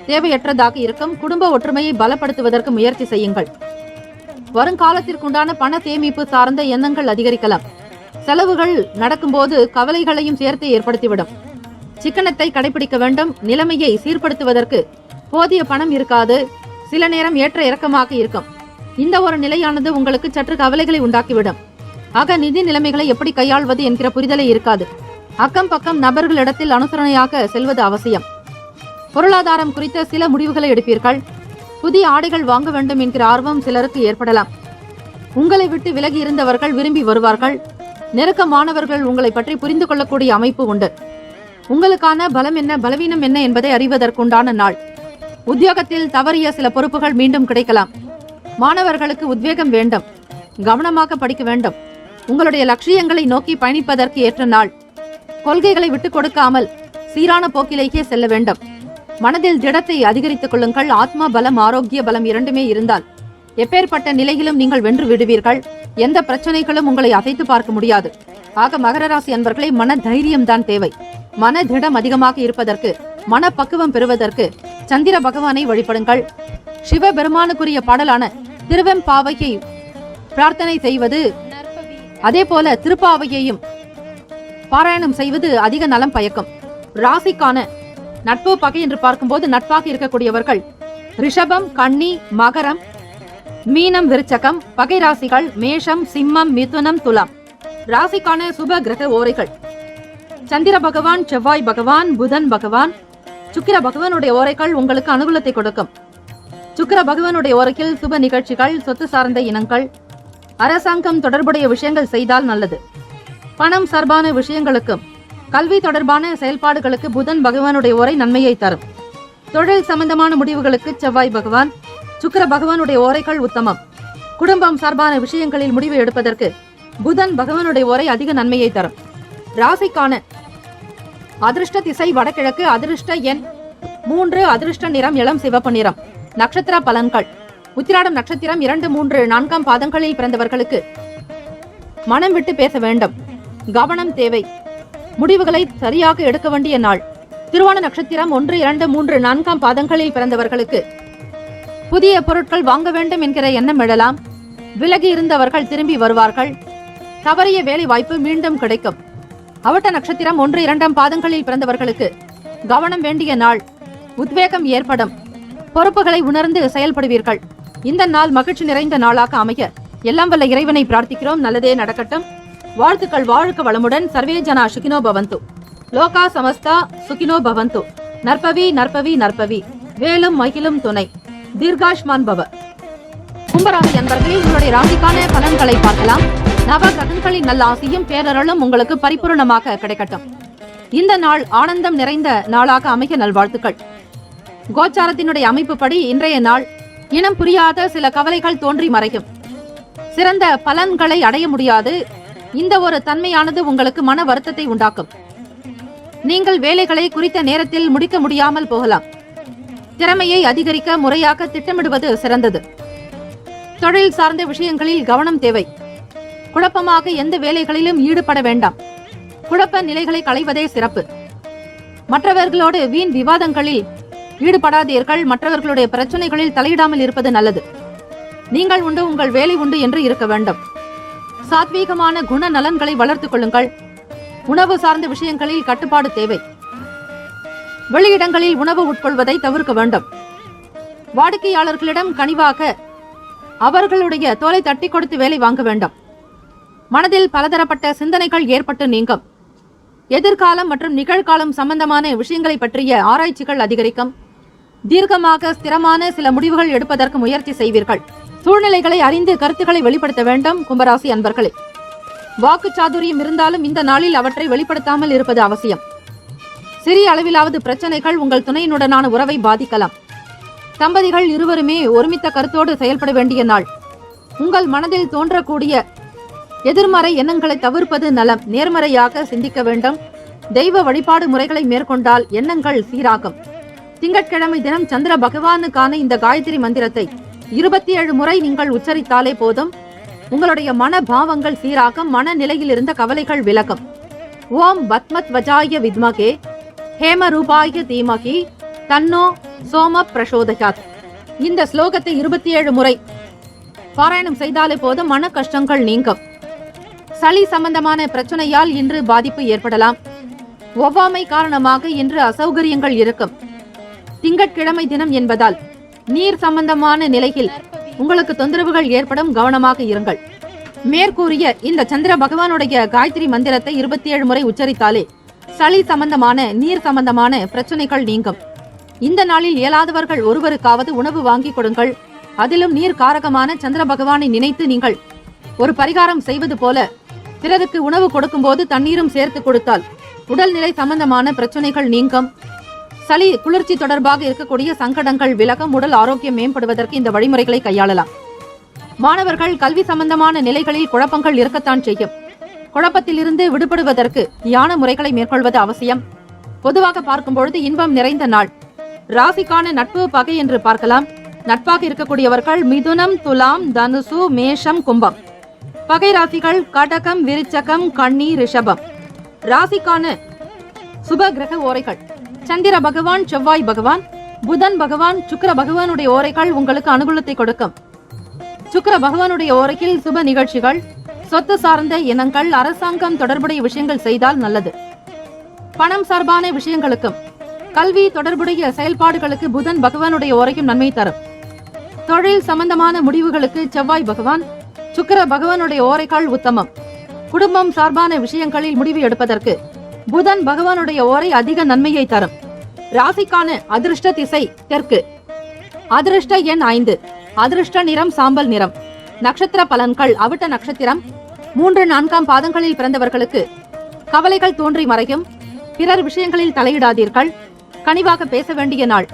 தேவையற்றதாக இருக்கும். குடும்ப ஒற்றுமையை பலப்படுத்துவதற்கு முயற்சி செய்யுங்கள். வருங்காலத்திற்குண்டான பண சேமிப்பு சார்ந்த எண்ணங்கள் அதிகரிக்கலாம். செலவுகள் நடக்கும்போது கவலைகளையும் சேர்த்து ஏற்படுத்திவிடும். சிக்கனத்தை கடைபிடிக்க வேண்டும். நிலைமையை சீர்படுத்துவதற்கு போதிய பணம் இருக்காது. சில நேரம் ஏற்ற இறக்கமாக இருக்கும். இந்த ஒரு நிலையானது உங்களுக்கு சற்று கவலைகளை உண்டாக்கிவிடும். ஆக நிதி நிலைமைகளை எப்படி கையாள்வது என்கிற புரிதலே இருக்காது. அக்கம் பக்கம் நபர்களிடத்தில் அனுசரணையாக செல்வது அவசியம். பொருளாதாரம் குறித்த சில முடிவுகளை எடுப்பீர்கள். புதிய ஆடைகள் வாங்க வேண்டும் என்கிற ஆர்வம் சிலருக்கு ஏற்படலாம். உங்களை விட்டு விலகி இருந்தவர்கள் விரும்பி வருவார்கள். நெருக்கமானவர்கள் உங்களை பற்றி புரிந்து கொள்ளக்கூடிய அமைப்பு உண்டு. உங்களுக்கான பலம் என்ன, பலவீனம் என்ன என்பதை அறிவதற்குண்டான நாள். உத்தியோகத்தில் தவறிய சில பொறுப்புகள் மீண்டும் கிடைக்கலாம். மாணவர்களுக்கு உத்வேகம் வேண்டும். கவனமாக படிக்க வேண்டும். உங்களுடைய லட்சியங்களை நோக்கி பயணிப்பதற்கு ஏற்ற நாள். கொள்கைகளை விட்டுக் கொடுக்காமல் சீரான போக்கிலேயே செல்ல வேண்டும். மனதில் திடத்தை அதிகரித்துக் கொள்ளுங்கள். ஆத்மா பலம், ஆரோக்கிய பலம் இரண்டுமே இருந்தால் எப்பேற்பட்ட நிலையிலும் நீங்கள் வென்று விடுவீர்கள். எந்த பிரச்சனைகளும் உங்களை அசைத்து பார்க்க முடியாது. ஆக மகர ராசி அன்பர்களை மன தைரியம் தான் தேவை. மன திடம் அதிகமாக இருப்பதற்கு, மனப்பக்குவம் பெறுவதற்கு சந்திர பகவானை வழிபடுங்கள். சிவபெருமானுக்குரிய பாடலான திருவெம்பாவையை பிரார்த்தனை செய்வது, அதே போல திருப்பாவையையும் பாராயணம் செய்வது அதிக நலம் பயக்கும். ராசிக்கான நட்பு பகை என்று பார்க்கும்போது நட்பாக இருக்கக்கூடியவர்கள் ரிஷபம், கன்னி, மகரம், மீனம், விருச்சகம். பகை ராசிகள் மேஷம், சிம்மம், மிதுனம், துலாம். ராசிக்கான சுப கிரக ஓரைகள் சந்திர பகவான், செவ்வாய் பகவான், புதன் பகவான், சுக்கிர பகவானுடைய ஓரைகள் உங்களுக்கு அனுகூலத்தை கொடுக்கும். சுக்கிர பகவானுடைய ஓரையில் சுப நிகழ்ச்சிகள், சொத்து சார்ந்த இனங்கள், அரசாங்கம் தொடர்புடைய விஷயங்கள் செய்தால் நல்லது. பணம் சார்பான விஷயங்களுக்கும் கல்வி தொடர்பான செயல்பாடுகளுக்கு புதன் பகவானுடைய ஓரை நன்மையை தரும். தொழில் சம்பந்தமான முடிவுகளுக்கு செவ்வாய் பகவான், சுக்கிர பகவானுடைய ஓரைகள் உத்தமம். குடும்பம் சார்பான விஷயங்களில் முடிவு எடுப்பதற்கு புதன் பகவானுடைய ஓரை அதிக நன்மையை தரும். ராசிக்கான அதிர்ஷ்ட திசை வடகிழக்கு, அதிர்ஷ்ட எண் 3, அதிர்ஷ்ட நிறம் இளம் சிவப்பு நிறம். நட்சத்திர பலன்கள். உத்திராடம் நட்சத்திரம் 2, 3, 4 பாதங்களில் பிறந்தவர்களுக்கு மனம் விட்டு பேச வேண்டும், கவனம் தேவை, முடிவுகளை சரியாக எடுக்க வேண்டிய நாள். திருவோண நட்சத்திரம் 1, 2, 3, 4 பாதங்களில் பிறந்தவர்களுக்கு புதிய பொருட்கள் வாங்க வேண்டும் என்கிற எண்ணம் எழலாம். விலகி இருந்தவர்கள் திரும்பி வருவார்கள். தவறிய வேலை வாய்ப்பு மீண்டும் கிடைக்கும். அவிட்ட நட்சத்திரம் 1, 2 பாதங்களில் பிறந்தவர்களுக்கு கவனம் வேண்டிய நாள். உத்வேகம் ஏற்படும். பொறுப்புகளை உணர்ந்து செயல்படுவீர்கள். இந்த நாள் மகிழ்ச்சி நிறைந்த நாளாக அமைய எல்லாம் வல்ல இறைவனை பிரார்த்திக்கிறோம். நல்லதே நடக்கட்டும். வாழ்த்துக்கள். வாழ்க வளமுடன். சர்வே ஜனா சுகினோ பவந்து. லோகா சமஸ்தா சுகினோ பவந்து. நற்பவி நற்பவி நற்பவி. வேலும் மகிழும் துணை. தீர்காஷ்மான் பவ. கும்பராசி அன்பர்களே, உங்களுடைய ராசிக்கான பலன்களை பார்க்கலாம். நவ கிரகங்களின் நல்ல ஆசையும் பேரருளும் உங்களுக்கு பரிபூர்ணமாக கிடைக்கட்டும். இந்த நாள் ஆனந்தம் நிறைந்த நாளாக அமைய நல்வாழ்த்துக்கள். கோச்சாரத்தினுடைய அமைப்புப்படி இன்றைய நாள் இனம் புரியாத சில கவலைகள் தோன்றி மறையும். சிறந்த பலன்களை அடைய முடியாது. இந்த ஒரு தன்மையானது உங்களுக்கு மன வருத்தத்தை உண்டாக்கும். நீங்கள் வேலைகளை குறித்த நேரத்தில் முடிக்க முடியாமல் போகலாம். திறமையை அதிகரிக்க முறையாக திட்டமிடுவது சிறந்தது. தொழில் சார்ந்த விஷயங்களில் கவனம் தேவை. குழப்பமாக எந்த வேலைகளிலும் ஈடுபட வேண்டாம். குழப்ப நிலைகளை களைவதே சிறப்பு. மற்றவர்களோடு வீண் விவாதங்களில் ஈடுபடாதீர்கள். மற்றவர்களுடைய பிரச்சனைகளில் தலையிடாமல் இருப்பது நல்லது. நீங்கள் உண்டு, உங்கள் வேலை உண்டு என்று இருக்க வேண்டும். சாத்வீகமான குண நலன்களை வளர்த்துக் கொள்ளுங்கள். உணவு சார்ந்த விஷயங்களில் கட்டுப்பாடு தேவை. வெளியிடங்களில் உணவு உட்கொள்வதை தவிர்க்க வேண்டும். வாடிக்கையாளர்களிடம் கனிவாக அவர்களுடைய தோலை தட்டி கொடுத்து வேலை வாங்க வேண்டும். மனதில் பலதரப்பட்ட சிந்தனைகள் ஏற்பட்டு நீங்கும். எதிர்காலம் மற்றும் நிகழ்காலம் சம்பந்தமான விஷயங்களை பற்றிய ஆராய்ச்சிகள் அதிகரிக்கும். தீர்க்கமாக ஸ்திரமான சில முடிவுகள் எடுப்பதற்கு முயற்சி செய்வீர்கள். சூழ்நிலைகளை அறிந்து கருத்துக்களை வெளிப்படுத்த வேண்டும். கும்பராசி அன்பர்களே, வாக்கு சாதுரியம் இருந்தாலும் இந்த நாளில் அவற்றை வெளிப்படுத்தாமல் இருப்பது அவசியம். சிறிய அளவிலாவது பிரச்சனைகள் உங்கள் துணையினுடனான உறவை பாதிக்கலாம். தம்பதிகள் இருவருமே ஒருமித்த கருத்தோடு செயல்பட வேண்டிய நாள். உங்கள் மனதில் தோன்றக்கூடிய எதிர்மறை எண்ணங்களை தவிர்ப்பது நலம். நேர்மறையாக சிந்திக்க வேண்டும். தெய்வ வழிபாடு முறைகளை மேற்கொண்டால் எண்ணங்கள் சீராகும். திங்கட்கிழமை தினம் சந்திர பகவானுக்கான இந்த காயத்ரி மந்திரத்தை 27 முறை நீங்கள் உச்சரித்தாலே போதும். உங்களுடைய மன பாவங்கள் சீராகும். மனநிலையில் இருந்த கவலைகள் விலகும். ஓம் பத்மத்வஜாய வித்மகே ஹேம ரூபாய தீமகி தன்னோ சோம பிரசோதயாத். இந்த ஸ்லோகத்தை 27 முறை பாராயணம் செய்தாலே போதும். மன கஷ்டங்கள் நீங்கும். சளி சம்பந்தமான பிரச்சனையால் இன்று பாதிப்பு ஏற்படலாம். ஒவ்வாமை காரணமாக இன்று அசௌகரியங்கள் இருக்கும். திங்கட்கிழமை தினம் என்பதால் நீர் சம்பந்தமான நிலையில் உங்களுக்கு தொந்தரவுகள் ஏற்படும். கவனமாக இருங்கள். மேற்கூறிய இந்த சந்திர பகவானுடைய காயத்ரி மந்திரத்தை 27 முறை உச்சரித்தாலே சளி சம்பந்தமான நீர் சம்பந்தமான பிரச்சனைகள் நீங்கும். இந்த நாளில் இயலாதவர்கள் ஒருவருக்காவது உணவு வாங்கி கொடுங்கள். அதிலும் நீர் காரகமான சந்திர பகவானை நினைத்து நீங்கள் ஒரு பரிகாரம் செய்வது போல பிறருக்கு உணவு கொடுக்கும் போது தண்ணீரும் சேர்த்து கொடுத்தால் உடல்நிலை சம்பந்தமான பிரச்சனைகள் நீங்கும். சளி குளிர்ச்சி தொடர்பாக இருக்கக்கூடிய சங்கடங்கள் விலகும். உடல் ஆரோக்கியம் மேம்படுவதற்கு இந்த வழிமுறைகளை கையாளலாம். மாணவர்கள் கல்வி சம்பந்தமான நிலைகளில் குழப்பங்கள் இருக்கத்தான் செய்யும். குழப்பத்திலிருந்து விடுபடுவதற்கு யான முறைகளை மேற்கொள்வது அவசியம். பொதுவாக பார்க்கும் பொழுது இன்பம் நிறைந்த நாள். ராசிக்கான நட்பு பகை என்று பார்க்கலாம். நட்பாக இருக்கக்கூடியவர்கள் மிதுனம், துலாம், தனுசு, மேஷம், கும்பம். பகை ராசிகள் கடகம், விருச்சகம், கன்னி, ரிஷபம். ராசிக்கான சுப கிரக ஓரைகள் சந்திர பகவான், செவ்வாய் பகவான், புதன் பகவான், சுக்கிர பகவானுடைய ஓரைகள் உங்களுக்கு அனுகூலத்தை கொடுக்கும். சுக்கிர பகவானுடைய ஓரையில் சுப நிகழ்ச்சிகள், சொத்து சார்ந்த இனங்கள், அரசாங்கம் தொடர்புடைய விஷயங்கள் செய்தால் நல்லது. பணம் சார்பான விஷயங்களுக்கும் கல்வி தொடர்புடைய செயல்பாடுகளுக்கு புதன் பகவானுடைய ஓரையும் நன்மை தரும். தொழில் சம்பந்தமான முடிவுகளுக்கு செவ்வாய் பகவான், சுக்கிர பகவானுடைய ஓரைகள் உத்தமம். குடும்பம் சார்பான விஷயங்களில் முடிவு எடுப்பதற்கு புதன் பகவானுடைய ஓரை அதிக நன்மையை தரும். ராசிக்கான அதிர்ஷ்ட திசை தெற்கு. அதிர்ஷ்ட எண் 5. அதிர்ஷ்ட நிறம் சாம்பல் நிறம். நட்சத்திர பலன்கள். அவிட்ட நட்சத்திரம் 3, 4 பாதங்களில் பிறந்தவர்களுக்கு கவலைகள் தோன்றி மறையும். பிறர் விஷயங்களில் தலையிடாதீர்கள். கனிவாக பேச வேண்டிய நாள்.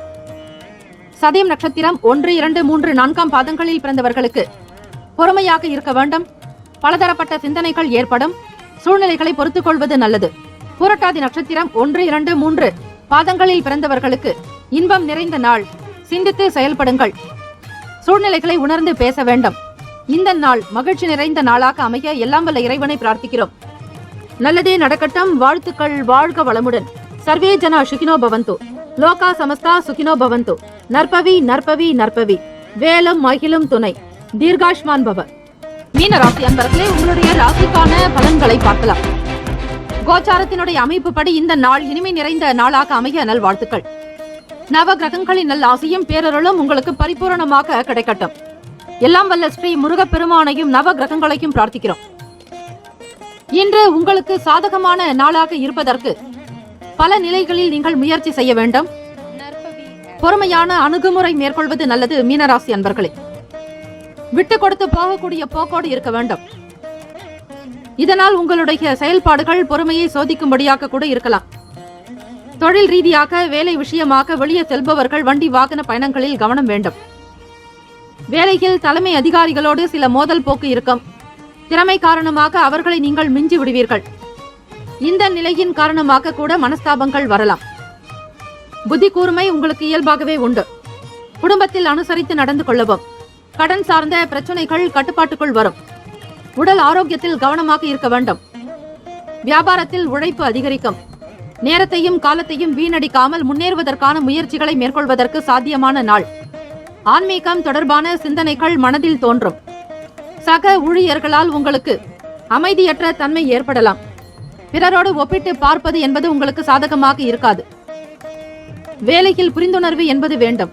சதயம் நட்சத்திரம் 1, 2, 3, 4 பாதங்களில் பிறந்தவர்களுக்கு பொறுமையாக இருக்க வேண்டும். பலதரப்பட்ட சிந்தனைகள் ஏற்படும். சூழ்நிலைகளை பொறுத்துக் கொள்வது நல்லது. பூரட்டாதி நட்சத்திரம் 1, 2, 3 பாதங்களில் பிறந்தவர்களுக்கு இன்பம் நிறைந்த நாள். சிந்தித்து செயல்படுங்கள். சூழ்நிலைகளை உணர்ந்து பேச வேண்டும். இந்த நாள் மகிழ்ச்சி நிறைந்த நாளாக அமைய எல்லாம் வல்ல இறைவனை பிரார்த்திக்கிறோம். நல்லதே நடக்கட்டும். வாழ்த்துக்கள். வாழ்க வளமுடன். சர்வே ஜனா சுகினோ பவந்து. லோகா சமஸ்தா சுகினோ பவந்து. நற்பவி நற்பவி நற்பவி. வேலும் மகிழும் துணை. தீர்காஷ்மான் பவ. மீன ராசி அன்பர்களே, உங்களுடைய ராசிக்கான பலன்களை பார்க்கலாம். கோச்சாரத்தினுடைய அமைப்பு படி இந்த நாள் இனிமை நிறைந்த நாளாக அமைய நல்வாழ்த்துக்கள். நவ கிரகங்களின் நல் ஆசையும் பேரருளும் உங்களுக்கு பரிபூரணமாக கிடைக்கட்டும். எல்லாம் வல்ல ஸ்ரீ முருகப்பெருமானையும் நவ கிரகங்களையும் பிரார்த்திக்கிறோம். இன்று உங்களுக்கு சாதகமான நாளாக இருப்பதற்கு பல நிலைகளில் நீங்கள் முயற்சி செய்ய வேண்டும். பொறுமையான அணுகுமுறை மேற்கொள்வது நல்லது. மீனராசி அன்பர்களே, விட்டு கொடுத்து போகக்கூடிய போக்கோடு இருக்க வேண்டும். இதனால் உங்களுடைய செயல்பாடுகள் பொறுமையை சோதிக்கும்படியாக கூட இருக்கலாம். தொழில் ரீதியாக வேலை விஷயமாக வெளியே செல்பவர்கள் வண்டி வாகன பயணங்களில் கவனம் வேண்டும். வேலையில் தலைமை அதிகாரிகளோடு சில மோதல் போக்கு இருக்கும். திறமை காரணமாக அவர்களை நீங்கள் மிஞ்சி விடுவீர்கள். இந்த நிலையின் காரணமாக கூட மனஸ்தாபங்கள் வரலாம். புத்தி கூர்மை உங்களுக்கு இயல்பாகவே உண்டு. குடும்பத்தில் அனுசரித்து நடந்து கொள்ளவும். கடன் சார்ந்த பிரச்சனைகள் கட்டுப்பாட்டுக்குள் வரும். உடல் ஆரோக்கியத்தில் கவனமாக இருக்க வேண்டும். வியாபாரத்தில் உழைப்பு அதிகரிக்கும். நேரத்தையும் காலத்தையும் வீணடிக்காமல் முன்னேறுவதற்கான முயற்சிகளை மேற்கொள்வதற்கு சாத்தியமான நாள். ஆன்மீகம் தொடர்பான சிந்தனைகள் மனதில் தோன்றும். சக ஊழியர்களால் உங்களுக்கு அமைதியற்ற தன்மை ஏற்படலாம். பிறரோடு ஒப்பிட்டு பார்ப்பது என்பது உங்களுக்கு சாதகமாக இருக்காது. வேலையில் புரிந்துணர்வு என்பது வேண்டும்.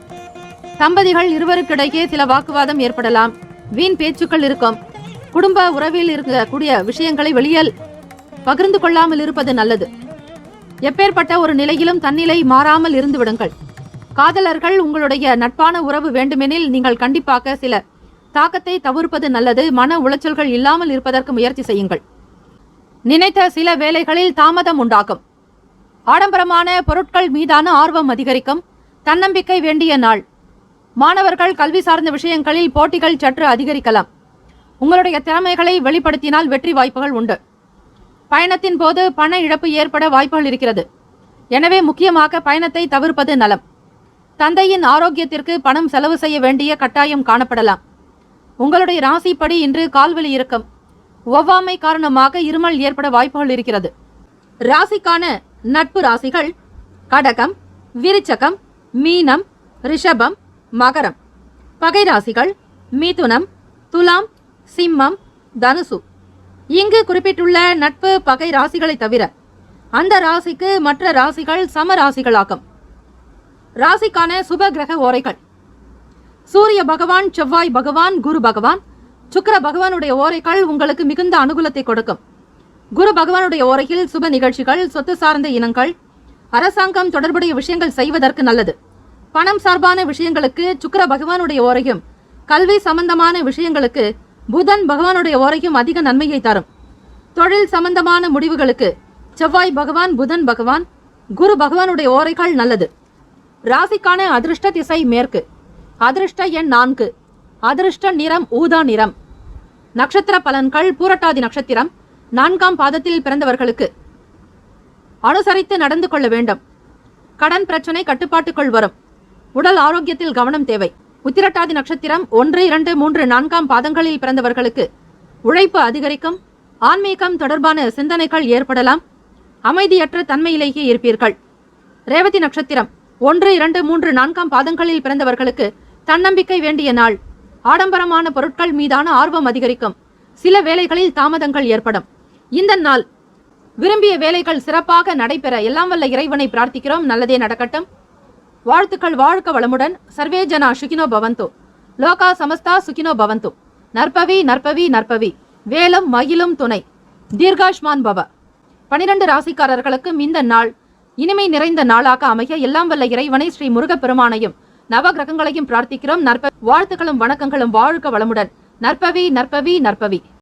தம்பதிகள் இருவருக்கிடையே சில வாக்குவாதம் ஏற்படலாம். வீண் பேச்சுக்கள் இருக்கும். குடும்ப உறவில் இருக்கக்கூடிய விஷயங்களை வெளியில் பகிர்ந்து கொள்ளாமல் இருப்பது நல்லது. எப்பேற்பட்ட ஒரு நிலையிலும் தன்னிலை மாறாமல் இருந்து விடுங்கள். காதலர்கள் உங்களுடைய நட்பான உறவு வேண்டுமெனில் நீங்கள் கண்டிப்பாக சில தாக்கத்தை தவிர்ப்பது நல்லது. மன உளைச்சல்கள் இல்லாமல் இருப்பதற்கு முயற்சி செய்யுங்கள். நினைத்த சில வேலைகளில் தாமதம் உண்டாகும். ஆடம்பரமான பொருட்கள் மீதான ஆர்வம் அதிகரிக்கும். தன்னம்பிக்கை வேண்டிய நாள். மாணவர்கள் கல்வி சார்ந்த விஷயங்களில் போட்டிகள் சற்று அதிகரிக்கலாம். உங்களுடைய திறமைகளை வெளிப்படுத்தினால் வெற்றி வாய்ப்புகள் உண்டு. பயணத்தின் போது பண இழப்பு ஏற்பட வாய்ப்புகள் இருக்கிறது. எனவே முக்கியமாக பயணத்தை தவிர்ப்பது நலம். தந்தையின் ஆரோக்கியத்திற்கு பணம் செலவு செய்ய வேண்டிய கட்டாயம் காணப்படலாம். உங்களுடைய ராசிப்படி இன்று கால்வலி இருக்கும். ஒவ்வாமை காரணமாக இருமல் ஏற்பட வாய்ப்புகள் இருக்கிறது. ராசிக்கான நட்பு ராசிகள் கடகம், விருச்சகம், மீனம், ரிஷபம், மகரம். பகை ராசிகள் மிதுனம், துலாம், சிம்மம், தனுசு. இங்கு குறிப்பிட்டுள்ள நட்பு பகை ராசிகளை தவிர அந்த ராசிக்கு மற்ற ராசிகள் சம ராசிகளாகும். ராசிக்கான சுப கிரக ஓரைகள் சூரிய பகவான், செவ்வாய் பகவான், குரு பகவான், சுக்கிர பகவானுடைய ஓரைகள் உங்களுக்கு மிகுந்த அனுகூலத்தை கொடுக்கும். குரு பகவானுடைய ஓரையில் சுப நிகழ்ச்சிகள், சொத்து சார்ந்த இனங்கள், அரசாங்கம் தொடர்புடைய விஷயங்கள் செய்வதற்கு நல்லது. பணம் சார்பான விஷயங்களுக்கு சுக்கிர பகவானுடைய ஓரையும், கல்வி சம்பந்தமான விஷயங்களுக்கு புதன் பகவானுடைய ஓரையும் அதிக நன்மையை தரும். தொழில் சம்பந்தமான முடிவுகளுக்கு செவ்வாய் பகவான், புதன் பகவான், குரு பகவானுடைய ஓரைகள் நல்லது. ராசிக்கான அதிர்ஷ்ட திசை மேற்கு. அதிர்ஷ்ட எண் 4. அதிர்ஷ்ட நிறம் ஊதா நிறம். நட்சத்திர பலன்கள் பூரட்டாதி நட்சத்திரம் 4ஆம் பாதத்தில் பிறந்தவர்களுக்கு அனுசரித்து நடந்து கொள்ள வேண்டும். கடன் பிரச்சனை கட்டுப்பாட்டுக்குள் வரும். உடல் ஆரோக்கியத்தில் கவனம் தேவை. உத்திரட்டாதி நட்சத்திரம் 1, 2, 3, 4ஆம் பாதங்களில் பிறந்தவர்களுக்கு உழைப்பு அதிகரிக்கும். ஆன்மீகம் தொடர்பான சிந்தனைகள் ஏற்படலாம். அமைதியற்ற தன்மையிலேயே இருப்பீர்கள். ரேவதி நட்சத்திரம் 1, 2, 3, 4ஆம் பாதங்களில் பிறந்தவர்களுக்கு தன்னம்பிக்கை வேண்டிய நாள். ஆடம்பரமான பொருட்கள் மீதான ஆர்வம் அதிகரிக்கும். சில வேலைகளில் தாமதங்கள் ஏற்படும். இந்த நாள் விரும்பிய வேலைகள் சிறப்பாக நடைபெற எல்லாம் வல்ல இறைவனை பிரார்த்திக்கிறோம். நல்லதே நடக்கட்டும். வாழ்த்துக்கள். வாழ்க வளமுடன். சர்வே ஜனா சுகினோ பவந்து. லோகா சமஸ்தா சுகினோ பவந்து. நற்பவி நற்பவி நற்பவி. வேலும் மகிழும் துணை. தீர்காஷ்மான் பவ. 12 ராசிக்காரர்களுக்கும் இந்த நாள் இனிமை நிறைந்த நாளாக அமைய எல்லாம் வல்ல இறைவனை ஸ்ரீ முருகப்பெருமானையும் நவ கிரகங்களையும் பிரார்த்திக்கிறோம். வாழ்த்துக்களும் வணக்கங்களும். வாழ்க வளமுடன். நற்பவி நற்பவி நற்பவி.